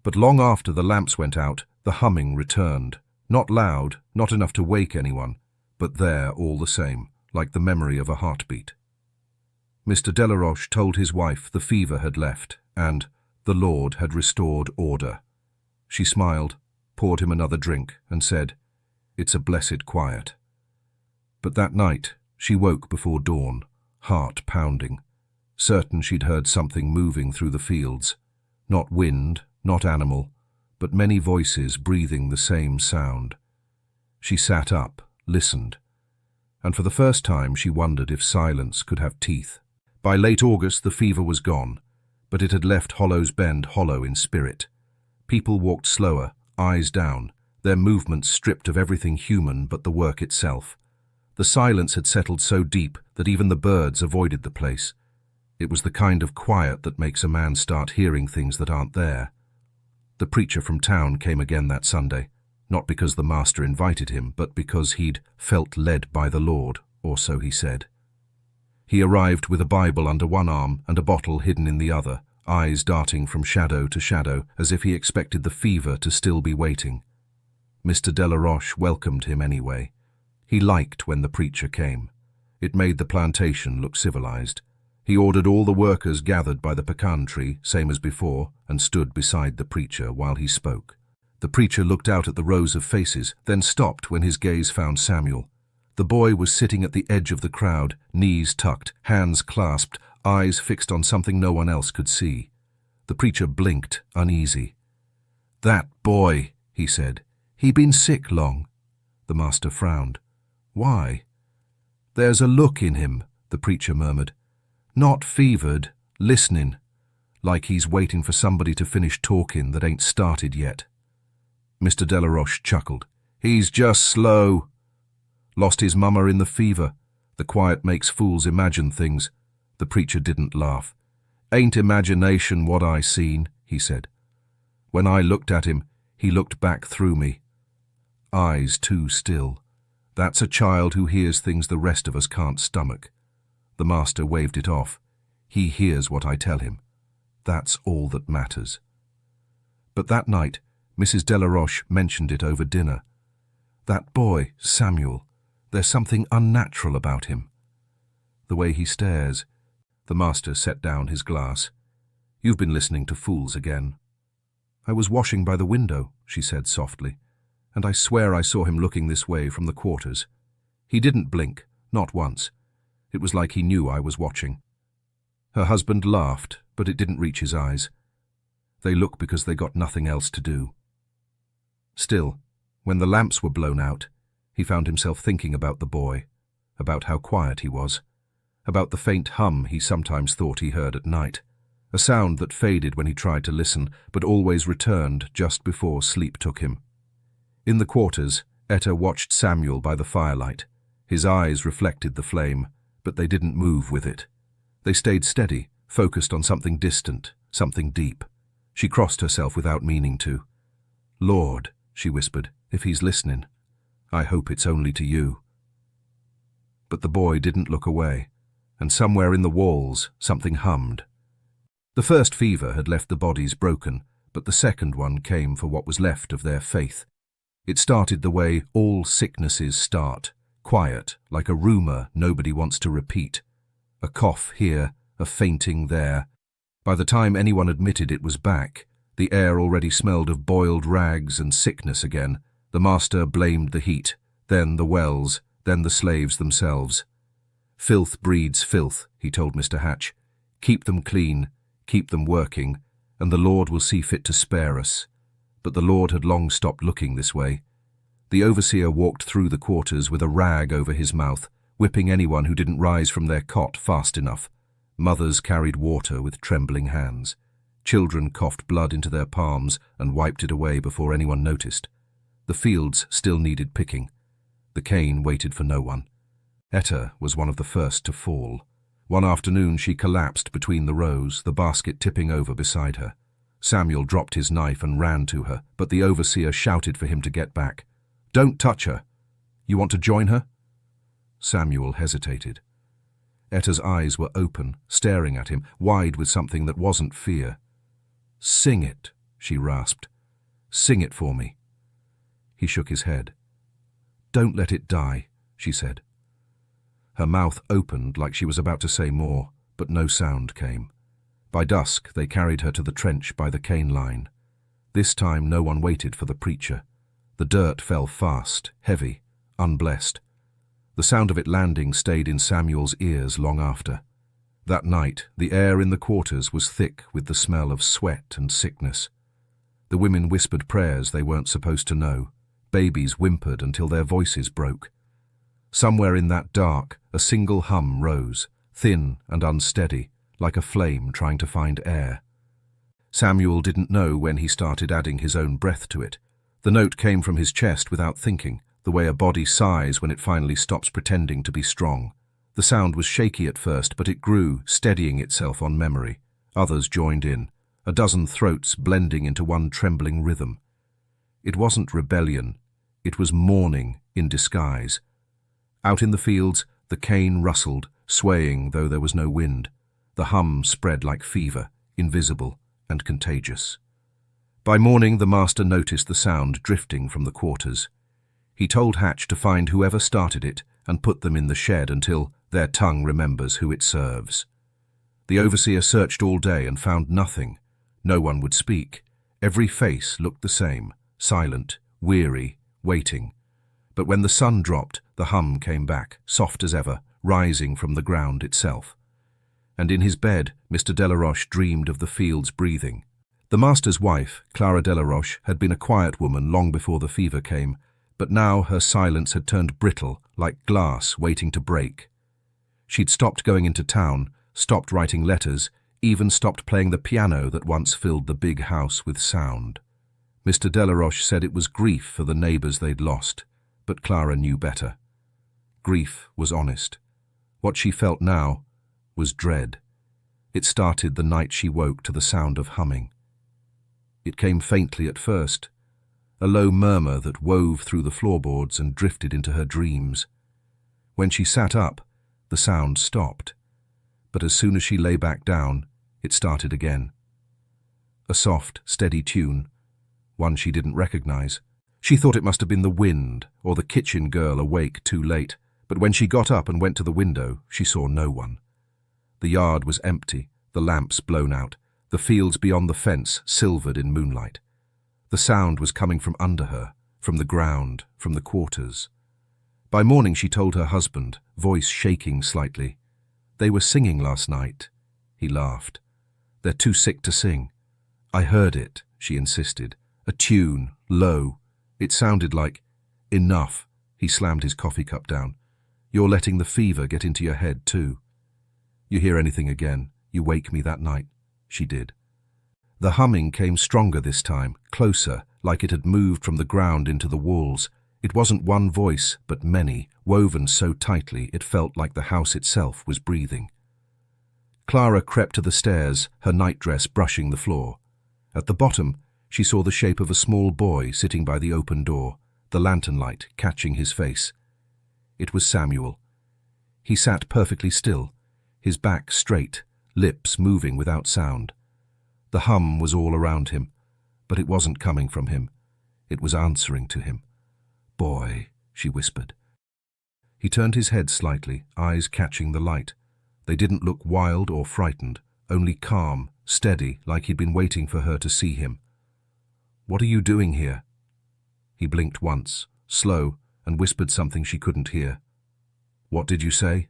But long after the lamps went out, the humming returned. Not loud, not enough to wake anyone, but there all the same, like the memory of a heartbeat. Mr. Delaroche told his wife the fever had left, and the Lord had restored order. She smiled, poured him another drink, and said, "It's a blessed quiet." But that night, she woke before dawn, heart pounding, certain she'd heard something moving through the fields. Not wind, not animal, but many voices breathing the same sound. She sat up, listened, and for the first time she wondered if silence could have teeth. By late August the fever was gone, but it had left Hollow's Bend hollow in spirit. People walked slower, eyes down, their movements stripped of everything human but the work itself. The silence had settled so deep that even the birds avoided the place. It was the kind of quiet that makes a man start hearing things that aren't there. The preacher from town came again that Sunday, not because the master invited him, but because he'd felt led by the Lord, or so he said. He arrived with a Bible under one arm and a bottle hidden in the other, eyes darting from shadow to shadow, as if he expected the fever to still be waiting. Mr. Delaroche welcomed him anyway. He liked when the preacher came. It made the plantation look civilized. He ordered all the workers gathered by the pecan tree, same as before, and stood beside the preacher while he spoke. The preacher looked out at the rows of faces, then stopped when his gaze found Samuel. The boy was sitting at the edge of the crowd, knees tucked, hands clasped, eyes fixed on something no one else could see. The preacher blinked, uneasy. "That boy," he said. "He been sick long?" The master frowned. "Why?" "There's a look in him," the preacher murmured. "Not fevered, listening, like he's waiting for somebody to finish talking that ain't started yet." Mr. Delaroche chuckled. "He's just slow. Lost his mama in the fever. The quiet makes fools imagine things." The preacher didn't laugh. "Ain't imagination what I seen," he said. "When I looked at him, he looked back through me. Eyes too still. That's a child who hears things the rest of us can't stomach." The master waved it off. "He hears what I tell him. That's all that matters." But that night, Mrs. Delaroche mentioned it over dinner. "That boy, Samuel, there's something unnatural about him. The way he stares." The master set down his glass. "You've been listening to fools again." "I was washing by the window," she said softly, "and I swear I saw him looking this way from the quarters. He didn't blink, not once. It was like he knew I was watching." Her husband laughed, but it didn't reach his eyes. They look because they got nothing else to do. Still, when the lamps were blown out, he found himself thinking about the boy, about how quiet he was, about the faint hum he sometimes thought he heard at night, a sound that faded when he tried to listen, but always returned just before sleep took him. In the quarters, Etta watched Samuel by the firelight. His eyes reflected the flame, but they didn't move with it. They stayed steady, focused on something distant, something deep. She crossed herself without meaning to. "Lord," she whispered, "if he's listening, I hope it's only to you." But the boy didn't look away, and somewhere in the walls something hummed. The first fever had left the bodies broken, but the second one came for what was left of their faith. It started the way all sicknesses start, quiet, like a rumor nobody wants to repeat. A cough here, a fainting there. By the time anyone admitted it was back, the air already smelled of boiled rags and sickness again. The master blamed the heat, then the wells, then the slaves themselves. "Filth breeds filth," he told Mr. Hatch. "Keep them clean, keep them working, and the Lord will see fit to spare us." But the Lord had long stopped looking this way. The overseer walked through the quarters with a rag over his mouth, whipping anyone who didn't rise from their cot fast enough. Mothers carried water with trembling hands. Children coughed blood into their palms and wiped it away before anyone noticed. The fields still needed picking. The cane waited for no one. Etta was one of the first to fall. One afternoon she collapsed between the rows, the basket tipping over beside her. Samuel dropped his knife and ran to her, but the overseer shouted for him to get back. "Don't touch her. You want to join her?" Samuel hesitated. Etta's eyes were open, staring at him, wide with something that wasn't fear. "Sing it," she rasped. "Sing it for me." He shook his head. "Don't let it die," she said. Her mouth opened like she was about to say more, but no sound came. By dusk, they carried her to the trench by the cane line. This time no one waited for the preacher. The dirt fell fast, heavy, unblessed. The sound of it landing stayed in Samuel's ears long after. That night, the air in the quarters was thick with the smell of sweat and sickness. The women whispered prayers they weren't supposed to know. Babies whimpered until their voices broke. Somewhere in that dark, a single hum rose, thin and unsteady, like a flame trying to find air. Samuel didn't know when he started adding his own breath to it. The note came from his chest without thinking, the way a body sighs when it finally stops pretending to be strong. The sound was shaky at first, but it grew, steadying itself on memory. Others joined in, a dozen throats blending into one trembling rhythm. It wasn't rebellion, it was mourning in disguise. Out in the fields, the cane rustled, swaying though there was no wind. The hum spread like fever, invisible and contagious. By morning, the master noticed the sound drifting from the quarters. He told Hatch to find whoever started it and put them in the shed until their tongue remembers who it serves. The overseer searched all day and found nothing. No one would speak. Every face looked the same, silent, weary, waiting. But when the sun dropped, the hum came back, soft as ever, rising from the ground itself. And in his bed, Mr. Delaroche dreamed of the fields breathing. The master's wife, Clara Delaroche, had been a quiet woman long before the fever came, but now her silence had turned brittle, like glass waiting to break. She'd stopped going into town, stopped writing letters, even stopped playing the piano that once filled the big house with sound. Mr. Delaroche said it was grief for the neighbours they'd lost, but Clara knew better. Grief was honest. What she felt now was dread. It started the night she woke to the sound of humming. It came faintly at first, a low murmur that wove through the floorboards and drifted into her dreams. When she sat up, the sound stopped, but as soon as she lay back down, it started again. A soft, steady tune, one she didn't recognize. She thought it must have been the wind or the kitchen girl awake too late, but when she got up and went to the window, she saw no one. The yard was empty, the lamps blown out, the fields beyond the fence silvered in moonlight. The sound was coming from under her, from the ground, from the quarters. By morning she told her husband, voice shaking slightly. "They were singing last night." He laughed. "They're too sick to sing." "I heard it," she insisted. "A tune, low. It sounded like—" "Enough." He slammed his coffee cup down. "You're letting the fever get into your head too. You hear anything again, you wake me that night." She did. The humming came stronger this time, closer, like it had moved from the ground into the walls. It wasn't one voice, but many, woven so tightly it felt like the house itself was breathing. Clara crept to the stairs, her nightdress brushing the floor. At the bottom, she saw the shape of a small boy sitting by the open door, the lantern light catching his face. It was Samuel. He sat perfectly still, his back straight, lips moving without sound. The hum was all around him, but it wasn't coming from him. It was answering to him. "Boy," she whispered. He turned his head slightly, eyes catching the light. They didn't look wild or frightened, only calm, steady, like he'd been waiting for her to see him. "What are you doing here?" He blinked once, slow, and whispered something she couldn't hear. "What did you say?"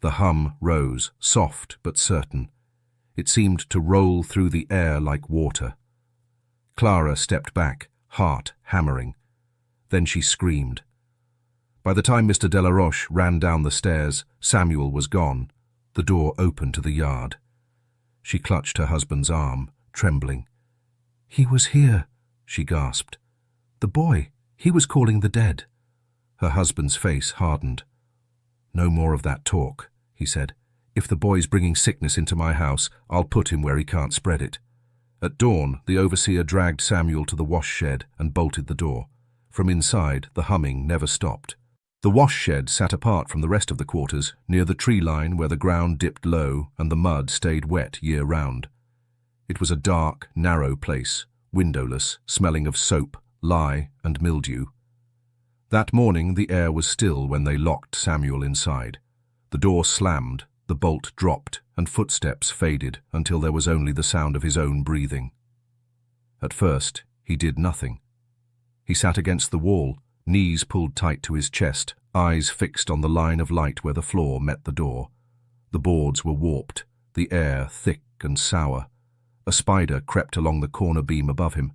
The hum rose, soft but certain. It seemed to roll through the air like water. Clara stepped back, heart hammering. Then she screamed. By the time Mr. Delaroche ran down the stairs, Samuel was gone. The door opened to the yard. She clutched her husband's arm, trembling. "He was here," she gasped. "The boy, he was calling the dead." Her husband's face hardened. "No more of that talk," he said. "If the boy's bringing sickness into my house, I'll put him where he can't spread it." At dawn, the overseer dragged Samuel to the wash shed and bolted the door. From inside, the humming never stopped. The wash shed sat apart from the rest of the quarters, near the tree line where the ground dipped low and the mud stayed wet year-round. It was a dark, narrow place, windowless, smelling of soap, lye, and mildew. That morning the air was still when they locked Samuel inside. The door slammed, the bolt dropped, and footsteps faded until there was only the sound of his own breathing. At first, he did nothing. He sat against the wall, knees pulled tight to his chest, eyes fixed on the line of light where the floor met the door. The boards were warped, the air thick and sour. A spider crept along the corner beam above him.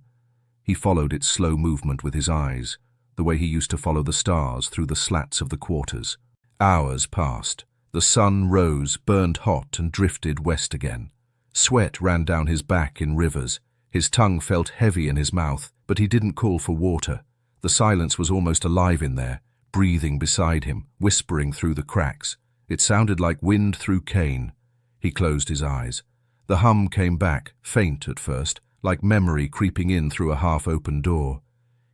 He followed its slow movement with his eyes, the way he used to follow the stars through the slats of the quarters. Hours passed. The sun rose, burned hot, and drifted west again. Sweat ran down his back in rivers. His tongue felt heavy in his mouth, but he didn't call for water. The silence was almost alive in there, breathing beside him, whispering through the cracks. It sounded like wind through cane. He closed his eyes. The hum came back, faint at first, like memory creeping in through a half-open door.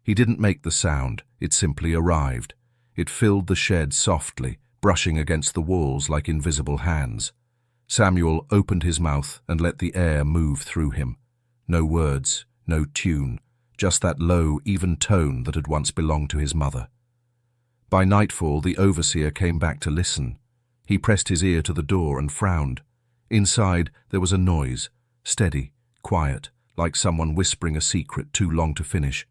He didn't make the sound, it simply arrived. It filled the shed softly, brushing against the walls like invisible hands. Samuel opened his mouth and let the air move through him. No words, no tune, just that low, even tone that had once belonged to his mother. By nightfall, the overseer came back to listen. He pressed his ear to the door and frowned. Inside, there was a noise, steady, quiet, like someone whispering a secret too long to finish.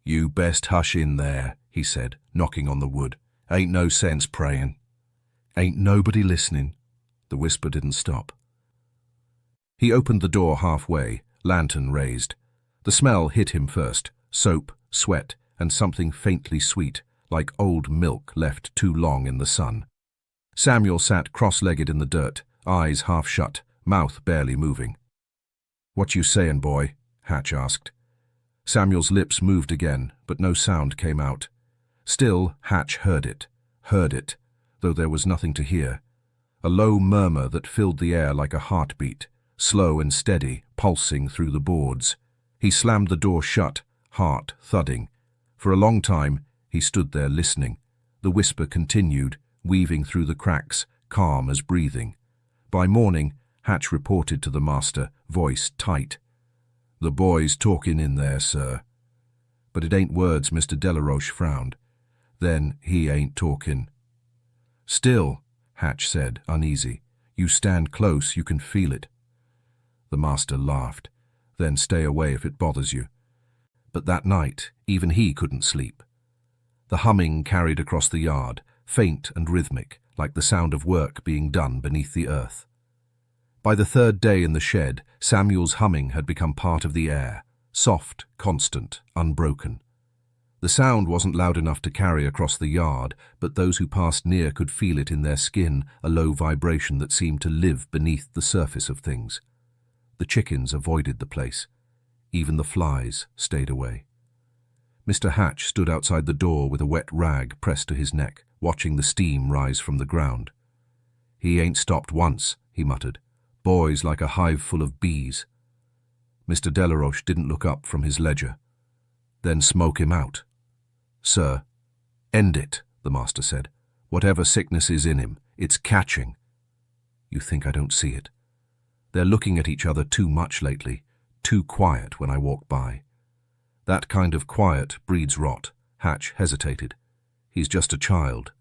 "You best hush in there," he said, knocking on the wood. "Ain't no sense praying." "Ain't nobody listening." The whisper didn't stop. He opened the door halfway, lantern raised. The smell hit him first, soap, sweat, and something faintly sweet, like old milk left too long in the sun. Samuel sat cross-legged in the dirt, eyes half shut, mouth barely moving. "What you sayin', boy?" Hatch asked. Samuel's lips moved again, but no sound came out. Still, Hatch heard it, though there was nothing to hear. A low murmur that filled the air like a heartbeat, slow and steady, pulsing through the boards. He slammed the door shut, heart thudding. For a long time, he stood there listening. The whisper continued, weaving through the cracks, calm as breathing. By morning, Hatch reported to the master, voice tight. "The boy's talking in there, sir." "But it ain't words," Mr. Delaroche frowned. "Then he ain't talking." "Still," Hatch said, uneasy. "You stand close, you can feel it." The master laughed. "Then stay away if it bothers you." But that night, even he couldn't sleep. The humming carried across the yard, faint and rhythmic, like the sound of work being done beneath the earth. By the third day in the shed, Samuel's humming had become part of the air, soft, constant, unbroken. The sound wasn't loud enough to carry across the yard, but those who passed near could feel it in their skin, a low vibration that seemed to live beneath the surface of things. The chickens avoided the place. Even the flies stayed away. Mr. Hatch stood outside the door with a wet rag pressed to his neck, watching the steam rise from the ground. "He ain't stopped once," he muttered. "Boy's like a hive full of bees." Mr. Delaroche didn't look up from his ledger. "Then smoke him out." "Sir." "End it," the master said. "Whatever sickness is in him, it's catching." "You think I don't see it?" "They're looking at each other too much lately, too quiet when I walk by." "That kind of quiet breeds rot." Hatch hesitated. "He's just a child."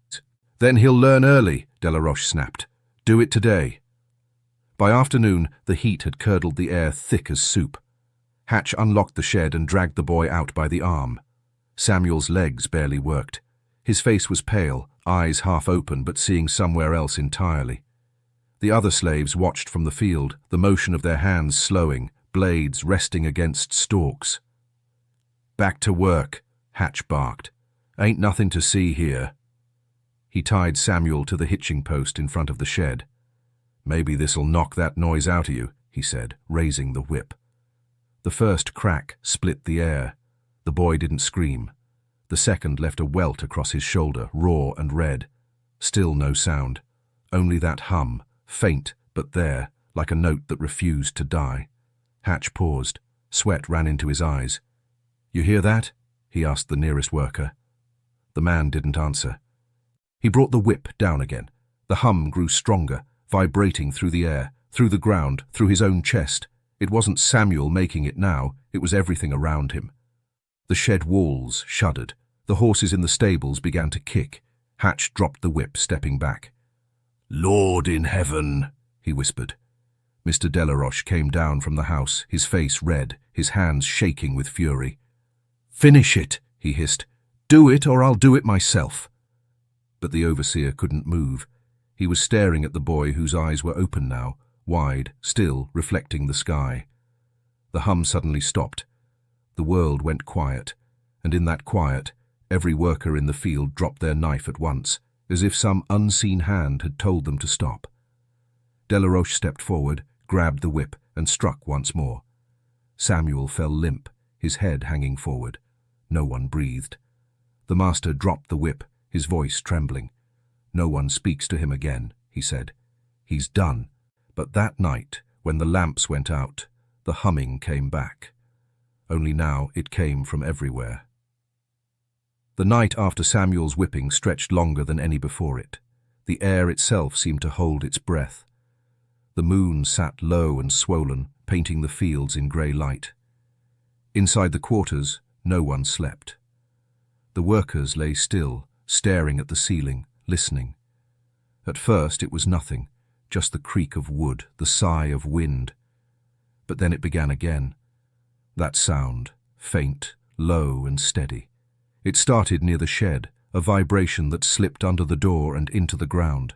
"Then he'll learn early," Delaroche snapped. "Do it today." By afternoon, the heat had curdled the air thick as soup. Hatch unlocked the shed and dragged the boy out by the arm. Samuel's legs barely worked. His face was pale, eyes half open but seeing somewhere else entirely. The other slaves watched from the field, the motion of their hands slowing, blades resting against stalks. "Back to work," Hatch barked. "Ain't nothing to see here." He tied Samuel to the hitching post in front of the shed. "Maybe this'll knock that noise out of you," he said, raising the whip. The first crack split the air. The boy didn't scream. The second left a welt across his shoulder, raw and red. Still no sound. Only that hum, faint but there, like a note that refused to die. Hatch paused. Sweat ran into his eyes. "You hear that?" he asked the nearest worker. The man didn't answer. He brought the whip down again. The hum grew stronger, vibrating through the air, through the ground, through his own chest. It wasn't Samuel making it now, it was everything around him. The shed walls shuddered. The horses in the stables began to kick. Hatch dropped the whip, stepping back. "Lord in heaven," he whispered. Mr. Delaroche came down from the house, his face red, his hands shaking with fury. "Finish it," he hissed. "Do it or I'll do it myself." But the overseer couldn't move. He was staring at the boy whose eyes were open now, wide, still, reflecting the sky. The hum suddenly stopped. The world went quiet, and in that quiet, every worker in the field dropped their knife at once, as if some unseen hand had told them to stop. Delaroche stepped forward, grabbed the whip, and struck once more. Samuel fell limp, his head hanging forward. No one breathed. The master dropped the whip, his voice trembling. "No one speaks to him again," he said. "He's done." But that night, when the lamps went out, the humming came back. Only now it came from everywhere. The night after Samuel's whipping stretched longer than any before it. The air itself seemed to hold its breath. The moon sat low and swollen, painting the fields in grey light. Inside the quarters, no one slept. The workers lay still, staring at the ceiling, listening. At first it was nothing, just the creak of wood, the sigh of wind. But then it began again. That sound, faint, low and steady. It started near the shed, a vibration that slipped under the door and into the ground.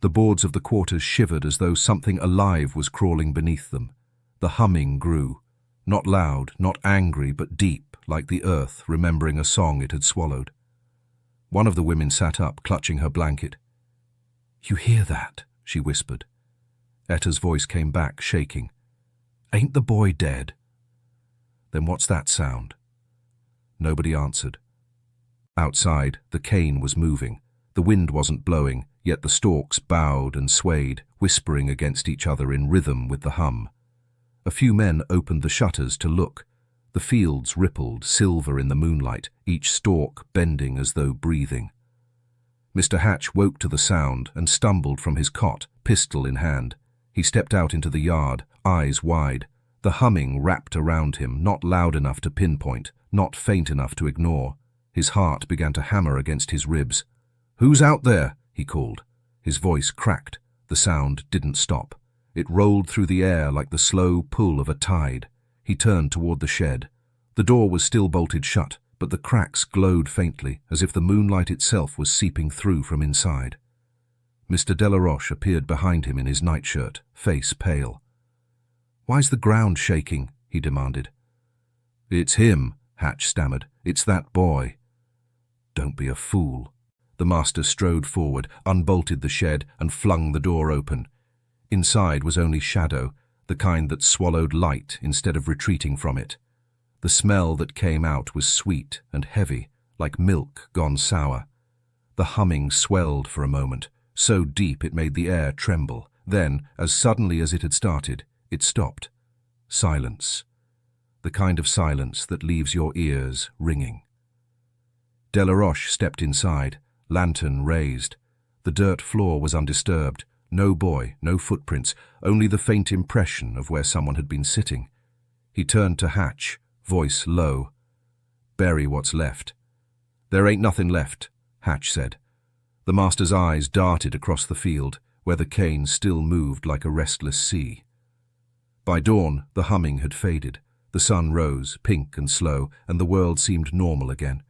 The boards of the quarters shivered as though something alive was crawling beneath them. The humming grew, not loud, not angry, but deep, like the earth remembering a song it had swallowed. One of the women sat up, clutching her blanket. "You hear that?" she whispered. Etta's voice came back, shaking. "Ain't the boy dead?" "Then what's that sound?" Nobody answered. Outside, the cane was moving. The wind wasn't blowing, yet the stalks bowed and swayed, whispering against each other in rhythm with the hum. A few men opened the shutters to look. The fields rippled, silver in the moonlight, each stalk bending as though breathing. Mr. Hatch woke to the sound and stumbled from his cot, pistol in hand. He stepped out into the yard, eyes wide. The humming wrapped around him, not loud enough to pinpoint, not faint enough to ignore. His heart began to hammer against his ribs. "Who's out there?" he called. His voice cracked. The sound didn't stop. It rolled through the air like the slow pull of a tide. He turned toward the shed. The door was still bolted shut, but the cracks glowed faintly, as if the moonlight itself was seeping through from inside. Mr. Delaroche appeared behind him in his nightshirt, face pale. "Why's the ground shaking?" he demanded. "It's him," Hatch stammered. "It's that boy." "Don't be a fool." The master strode forward, unbolted the shed, and flung the door open. Inside was only shadow, the kind that swallowed light instead of retreating from it. The smell that came out was sweet and heavy, like milk gone sour. The humming swelled for a moment, so deep it made the air tremble. Then, as suddenly as it had started, it stopped. Silence. The kind of silence that leaves your ears ringing. Delaroche stepped inside, lantern raised. The dirt floor was undisturbed. No boy, no footprints, only the faint impression of where someone had been sitting. He turned to Hatch, voice low. "Bury what's left." "There ain't nothing left," Hatch said. The master's eyes darted across the field, where the cane still moved like a restless sea. By dawn, the humming had faded. The sun rose, pink and slow, and the world seemed normal again.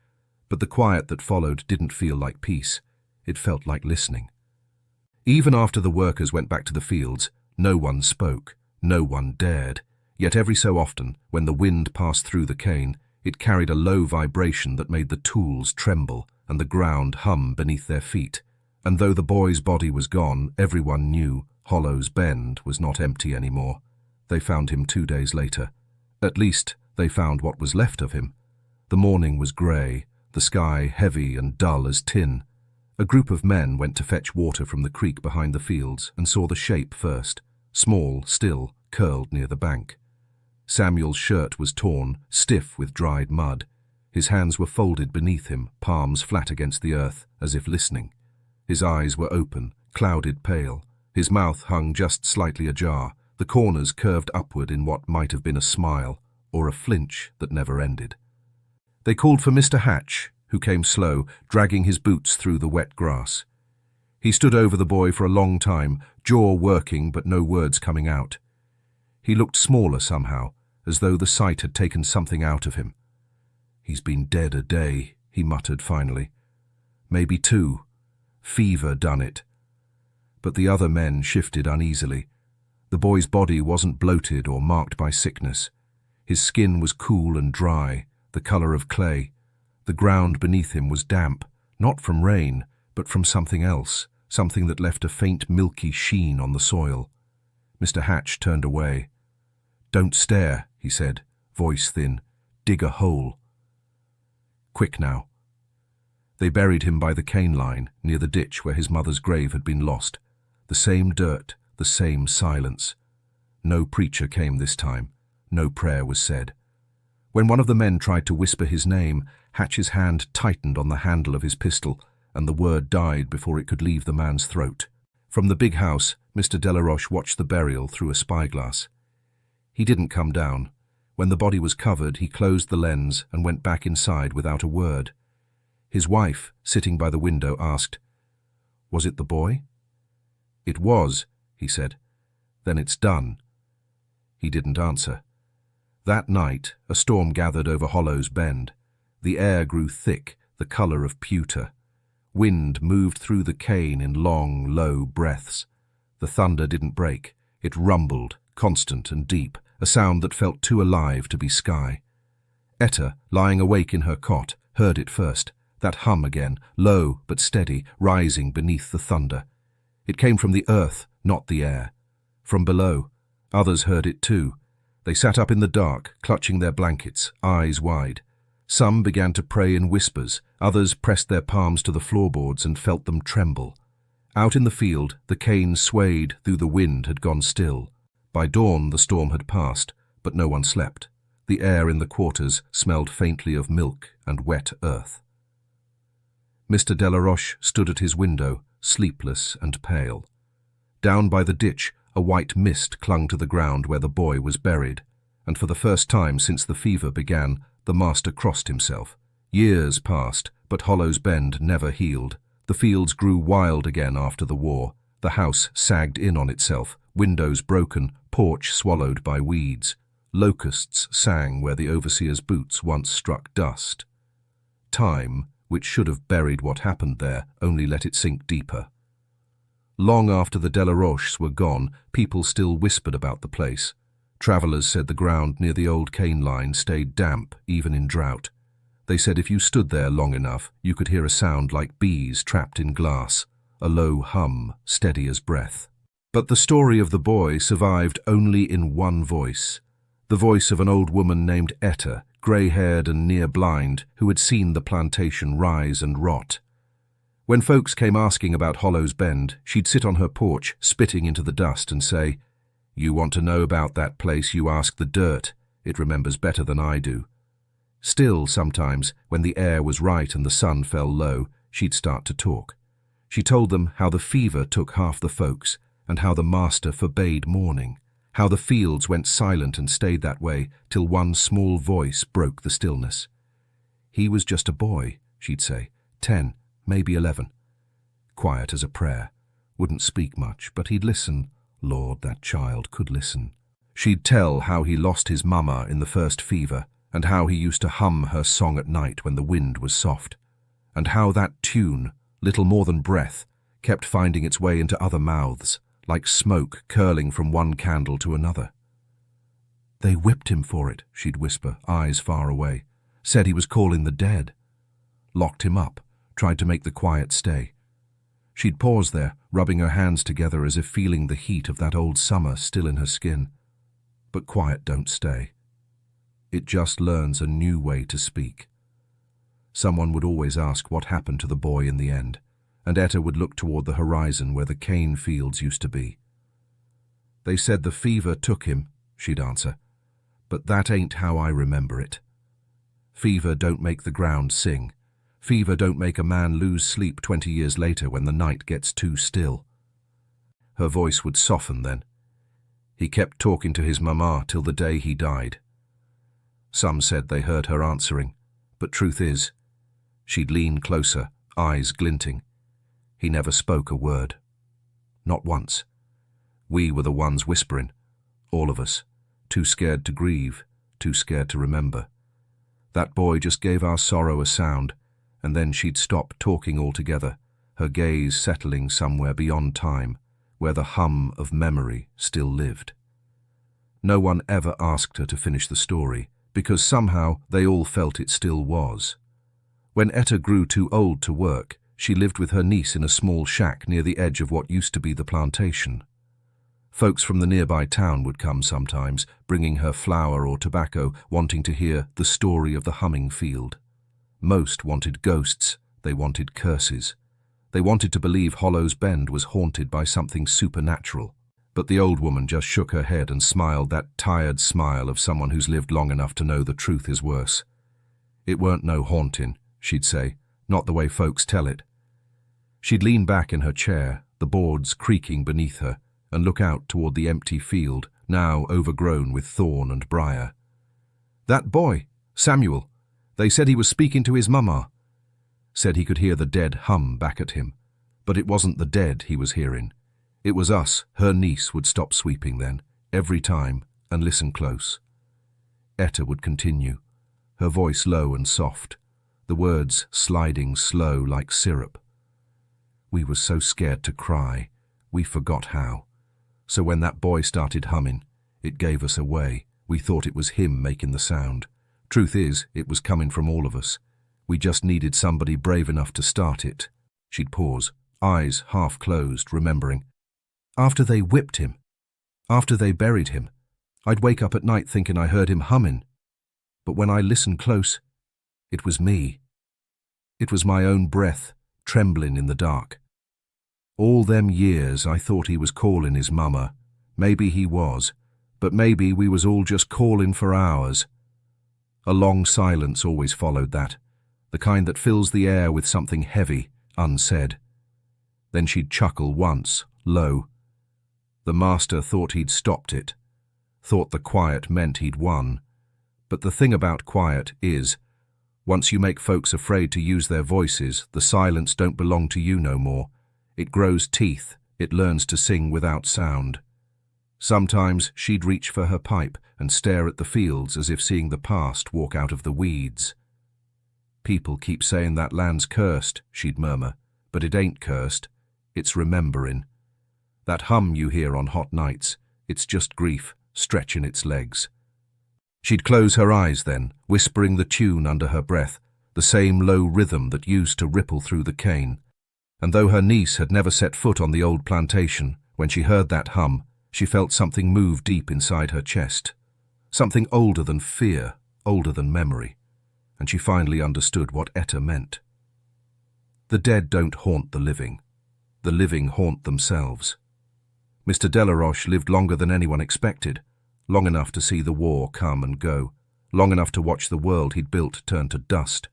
But the quiet that followed didn't feel like peace. It felt like listening. Even after the workers went back to the fields, no one spoke, no one dared. Yet every so often, when the wind passed through the cane, it carried a low vibration that made the tools tremble and the ground hum beneath their feet. And though the boy's body was gone, everyone knew Hollow's Bend was not empty anymore. They found him 2 days later. At least, they found what was left of him. The morning was grey, the sky heavy and dull as tin. A group of men went to fetch water from the creek behind the fields and saw the shape first, small, still, curled near the bank. Samuel's shirt was torn, stiff with dried mud. His hands were folded beneath him, palms flat against the earth, as if listening. His eyes were open, clouded pale. His mouth hung just slightly ajar, the corners curved upward in what might have been a smile, or a flinch that never ended. They called for Mr. Hatch, who came slow, dragging his boots through the wet grass. He stood over the boy for a long time, jaw working but no words coming out. He looked smaller somehow, as though the sight had taken something out of him. "He's been dead a day," he muttered finally. "Maybe 2. Fever done it." But the other men shifted uneasily. The boy's body wasn't bloated or marked by sickness. His skin was cool and dry, the color of clay. The ground beneath him was damp, not from rain, but from something else, something that left a faint milky sheen on the soil. Mr. Hatch turned away. "Don't stare," he said, voice thin. "Dig a hole." "Quick now." They buried him by the cane line, near the ditch where his mother's grave had been lost. The same dirt, the same silence. No preacher came this time. No prayer was said. When one of the men tried to whisper his name, Hatch's hand tightened on the handle of his pistol, and the word died before it could leave the man's throat. From the big house, Mr. Delaroche watched the burial through a spyglass. He didn't come down. When the body was covered, he closed the lens and went back inside without a word. His wife, sitting by the window, asked, "Was it the boy?" "It was," he he said. Then it's done. He didn't answer. That night, a storm gathered over Hollow's Bend. The air grew thick, the colour of pewter. Wind moved through the cane in long, low breaths. The thunder didn't break. It rumbled, constant and deep, a sound that felt too alive to be sky. Etta, lying awake in her cot, heard it first, that hum again, low but steady, rising beneath the thunder. It came from the earth, not the air. From below, others heard it too. They sat up in the dark, clutching their blankets, eyes wide. Some began to pray in whispers, others pressed their palms to the floorboards and felt them tremble. Out in the field, the cane swayed though the wind had gone still. By dawn, the storm had passed, but no one slept. The air in the quarters smelled faintly of milk and wet earth. Mr. Delaroche stood at his window, sleepless and pale. Down by the ditch, a white mist clung to the ground where the boy was buried, and for the first time since the fever began, the master crossed himself. Years passed, but Hollow's Bend never healed. The fields grew wild again after the war. The house sagged in on itself, windows broken, porch swallowed by weeds. Locusts sang where the overseer's boots once struck dust. Time, which should have buried what happened there, only let it sink deeper. Long after the Delaroches were gone, people still whispered about the place. Travellers said the ground near the old cane line stayed damp, even in drought. They said if you stood there long enough, you could hear a sound like bees trapped in glass, a low hum, steady as breath. But the story of the boy survived only in one voice, the voice of an old woman named Etta, grey-haired and near-blind, who had seen the plantation rise and rot. When folks came asking about Hollow's Bend, she'd sit on her porch, spitting into the dust, and say, "You want to know about that place, you ask the dirt. It remembers better than I do." Still, sometimes, when the air was right and the sun fell low, she'd start to talk. She told them how the fever took half the folks, and how the master forbade mourning, how the fields went silent and stayed that way till one small voice broke the stillness. He was just a boy, she'd say, 10, maybe 11. Quiet as a prayer, wouldn't speak much, but he'd listen. Lord, that child could listen. She'd tell how he lost his mama in the first fever, and how he used to hum her song at night when the wind was soft, and how that tune, little more than breath, kept finding its way into other mouths, like smoke curling from one candle to another. They whipped him for it, she'd whisper, eyes far away, said he was calling the dead. Locked him up, tried to make the quiet stay. She'd pause there, rubbing her hands together as if feeling the heat of that old summer still in her skin. But quiet don't stay. It just learns a new way to speak. Someone would always ask what happened to the boy in the end, and Etta would look toward the horizon where the cane fields used to be. They said the fever took him, she'd answer, but that ain't how I remember it. Fever don't make the ground sing. Fever don't make a man lose sleep 20 years later when the night gets too still. Her voice would soften then. He kept talking to his mama till the day he died. Some said they heard her answering, but truth is, she'd lean closer, eyes glinting. He never spoke a word. Not once. We were the ones whispering, all of us, too scared to grieve, too scared to remember. That boy just gave our sorrow a sound, and then she'd stop talking altogether, her gaze settling somewhere beyond time, where the hum of memory still lived. No one ever asked her to finish the story, because somehow they all felt it still was. When Etta grew too old to work, she lived with her niece in a small shack near the edge of what used to be the plantation. Folks from the nearby town would come sometimes, bringing her flour or tobacco, wanting to hear the story of the humming field. Most wanted ghosts, they wanted curses. They wanted to believe Hollow's Bend was haunted by something supernatural. But the old woman just shook her head and smiled that tired smile of someone who's lived long enough to know the truth is worse. It weren't no haunting, she'd say, not the way folks tell it. She'd lean back in her chair, the boards creaking beneath her, and look out toward the empty field, now overgrown with thorn and briar. That boy, Samuel, they said he was speaking to his mama. Said he could hear the dead hum back at him, but it wasn't the dead he was hearing. It was us. Her niece would stop sweeping then, every time, and listen close. Etta would continue, her voice low and soft, the words sliding slow like syrup. We were so scared to cry, we forgot how. So when that boy started humming, it gave us away. We thought it was him making the sound. Truth is, it was coming from all of us. We just needed somebody brave enough to start it. She'd pause, eyes half closed, remembering. After they whipped him, after they buried him, I'd wake up at night thinking I heard him humming. But when I listened close, it was me. It was my own breath, trembling in the dark. All them years I thought he was calling his mama. Maybe he was, but maybe we was all just calling for ours. A long silence always followed that, the kind that fills the air with something heavy, unsaid. Then she'd chuckle once, low. The master thought he'd stopped it, thought the quiet meant he'd won. But the thing about quiet is, once you make folks afraid to use their voices, the silence don't belong to you no more. It grows teeth, it learns to sing without sound. Sometimes she'd reach for her pipe and stare at the fields as if seeing the past walk out of the weeds. People keep saying that land's cursed, she'd murmur, but it ain't cursed, it's remembering. That hum you hear on hot nights, it's just grief stretching its legs. She'd close her eyes then, whispering the tune under her breath, the same low rhythm that used to ripple through the cane. And though her niece had never set foot on the old plantation, when she heard that hum, she felt something move deep inside her chest. Something older than fear, older than memory. And she finally understood what Etta meant. The dead don't haunt the living haunt themselves. Mr. Delaroche lived longer than anyone expected, long enough to see the war come and go, long enough to watch the world he'd built turn to dust.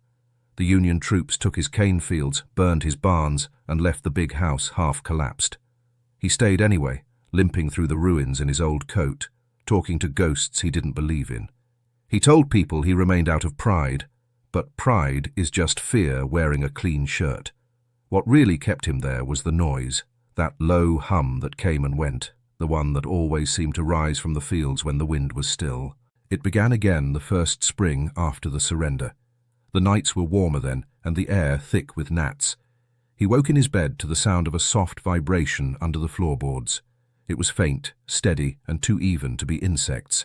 The Union troops took his cane fields, burned his barns, and left the big house half collapsed. He stayed anyway, limping through the ruins in his old coat, talking to ghosts he didn't believe in. He told people he remained out of pride, but pride is just fear wearing a clean shirt. What really kept him there was the noise, that low hum that came and went, the one that always seemed to rise from the fields when the wind was still. It began again the first spring after the surrender. The nights were warmer then, and the air thick with gnats. He woke in his bed to the sound of a soft vibration under the floorboards. It was faint, steady, and too even to be insects.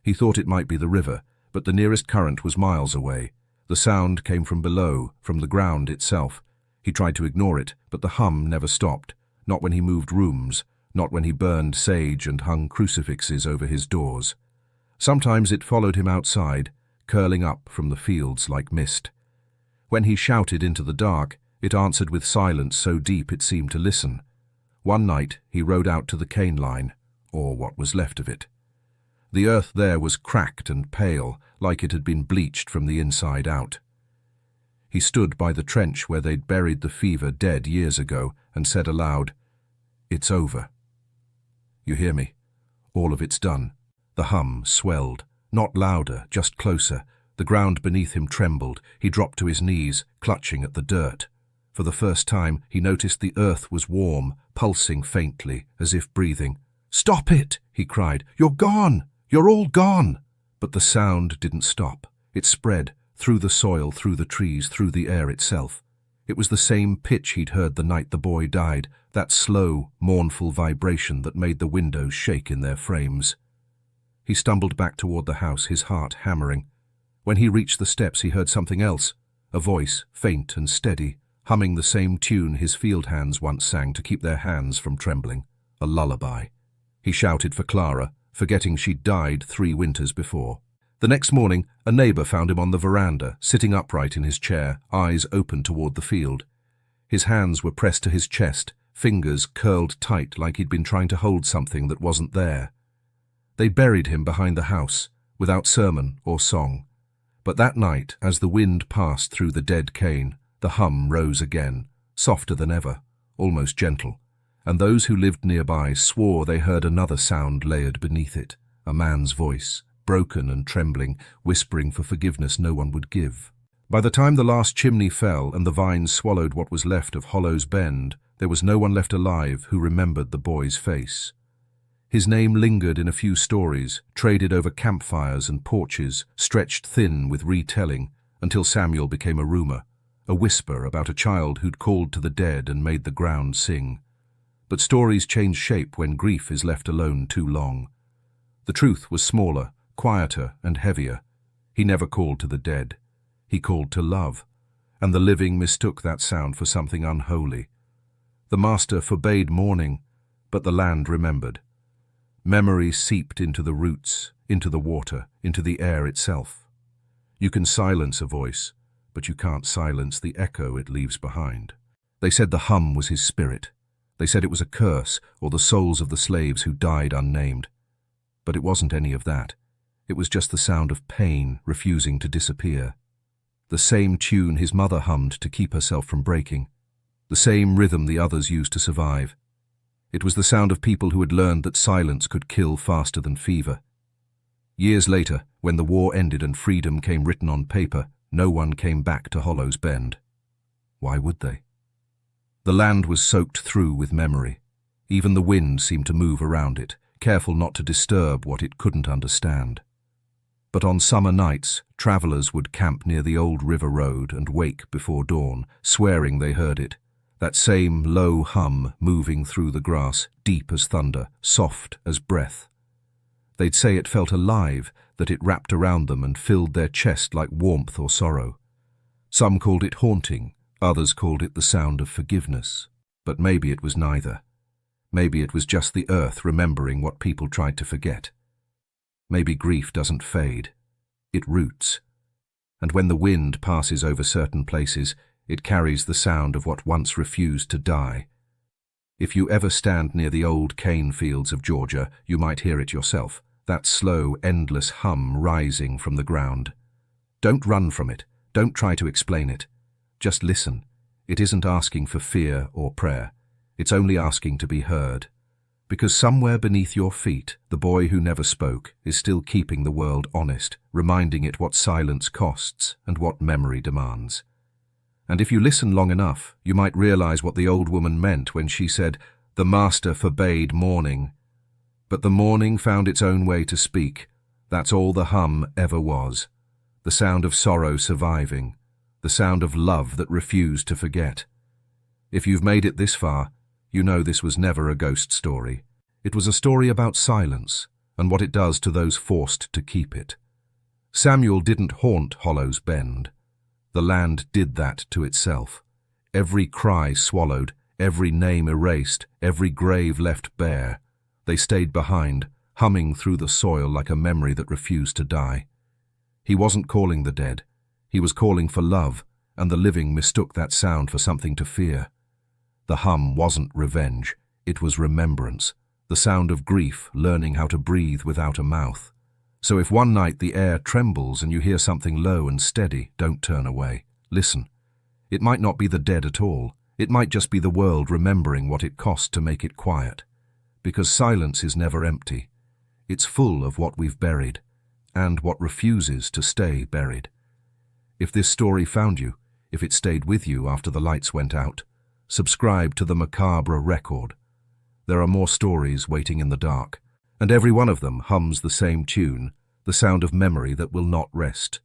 He thought it might be the river, but the nearest current was miles away. The sound came from below, from the ground itself. He tried to ignore it, but the hum never stopped, not when he moved rooms, not when he burned sage and hung crucifixes over his doors. Sometimes it followed him outside, curling up from the fields like mist. When he shouted into the dark, it answered with silence so deep it seemed to listen. One night he rode out to the cane line, or what was left of it. The earth there was cracked and pale, like it had been bleached from the inside out. He stood by the trench where they'd buried the fever dead years ago and said aloud, "It's over. You hear me? All of it's done." The hum swelled, not louder, just closer. The ground beneath him trembled. He dropped to his knees, clutching at the dirt. For the first time, he noticed the earth was warm, pulsing faintly, as if breathing. "Stop it!" he cried. "You're gone! You're all gone!" But the sound didn't stop. It spread, through the soil, through the trees, through the air itself. It was the same pitch he'd heard the night the boy died, that slow, mournful vibration that made the windows shake in their frames. He stumbled back toward the house, his heart hammering. When he reached the steps, he heard something else, a voice, faint and steady, humming the same tune his field hands once sang to keep their hands from trembling, a lullaby. He shouted for Clara, forgetting she'd died 3 winters before. The next morning, a neighbor found him on the veranda, sitting upright in his chair, eyes open toward the field. His hands were pressed to his chest, fingers curled tight like he'd been trying to hold something that wasn't there. They buried him behind the house, without sermon or song. But that night, as the wind passed through the dead cane, the hum rose again, softer than ever, almost gentle, and those who lived nearby swore they heard another sound layered beneath it, a man's voice, broken and trembling, whispering for forgiveness no one would give. By the time the last chimney fell and the vines swallowed what was left of Hollow's Bend, there was no one left alive who remembered the boy's face. His name lingered in a few stories, traded over campfires and porches, stretched thin with retelling, until Samuel became a rumor, a whisper about a child who'd called to the dead and made the ground sing. But stories change shape when grief is left alone too long. The truth was smaller, quieter and heavier. He never called to the dead. He called to love, and the living mistook that sound for something unholy. The master forbade mourning, but the land remembered. Memory seeped into the roots, into the water, into the air itself. You can silence a voice, but you can't silence the echo it leaves behind. They said the hum was his spirit. They said it was a curse, or the souls of the slaves who died unnamed. But it wasn't any of that. It was just the sound of pain refusing to disappear. The same tune his mother hummed to keep herself from breaking. The same rhythm the others used to survive. It was the sound of people who had learned that silence could kill faster than fever. Years later, when the war ended and freedom came written on paper, no one came back to Hollow's Bend. Why would they? The land was soaked through with memory. Even the wind seemed to move around it, careful not to disturb what it couldn't understand. But on summer nights, travelers would camp near the old river road and wake before dawn, swearing they heard it. That same low hum moving through the grass, deep as thunder, soft as breath. They'd say it felt alive, that it wrapped around them and filled their chest like warmth or sorrow. Some called it haunting, others called it the sound of forgiveness. But maybe it was neither. Maybe it was just the earth remembering what people tried to forget. Maybe grief doesn't fade. It roots. And when the wind passes over certain places, it carries the sound of what once refused to die. If you ever stand near the old cane fields of Georgia, you might hear it yourself, that slow, endless hum rising from the ground. Don't run from it. Don't try to explain it. Just listen. It isn't asking for fear or prayer. It's only asking to be heard. Because somewhere beneath your feet, the boy who never spoke is still keeping the world honest, reminding it what silence costs and what memory demands. And if you listen long enough, you might realize what the old woman meant when she said, "The master forbade mourning." But the mourning found its own way to speak. That's all the hum ever was. The sound of sorrow surviving. The sound of love that refused to forget. If you've made it this far, you know this was never a ghost story. It was a story about silence and what it does to those forced to keep it. Samuel didn't haunt Hollow's Bend. The land did that to itself. Every cry swallowed, every name erased, every grave left bare. They stayed behind, humming through the soil like a memory that refused to die. He wasn't calling the dead. He was calling for love, and the living mistook that sound for something to fear. The hum wasn't revenge. It was remembrance, the sound of grief learning how to breathe without a mouth. So if one night the air trembles and you hear something low and steady, don't turn away. Listen. It might not be the dead at all. It might just be the world remembering what it cost to make it quiet. Because silence is never empty. It's full of what we've buried, and what refuses to stay buried. If this story found you, if it stayed with you after the lights went out, subscribe to the Macabre Record. There are more stories waiting in the dark, and every one of them hums the same tune, the sound of memory that will not rest.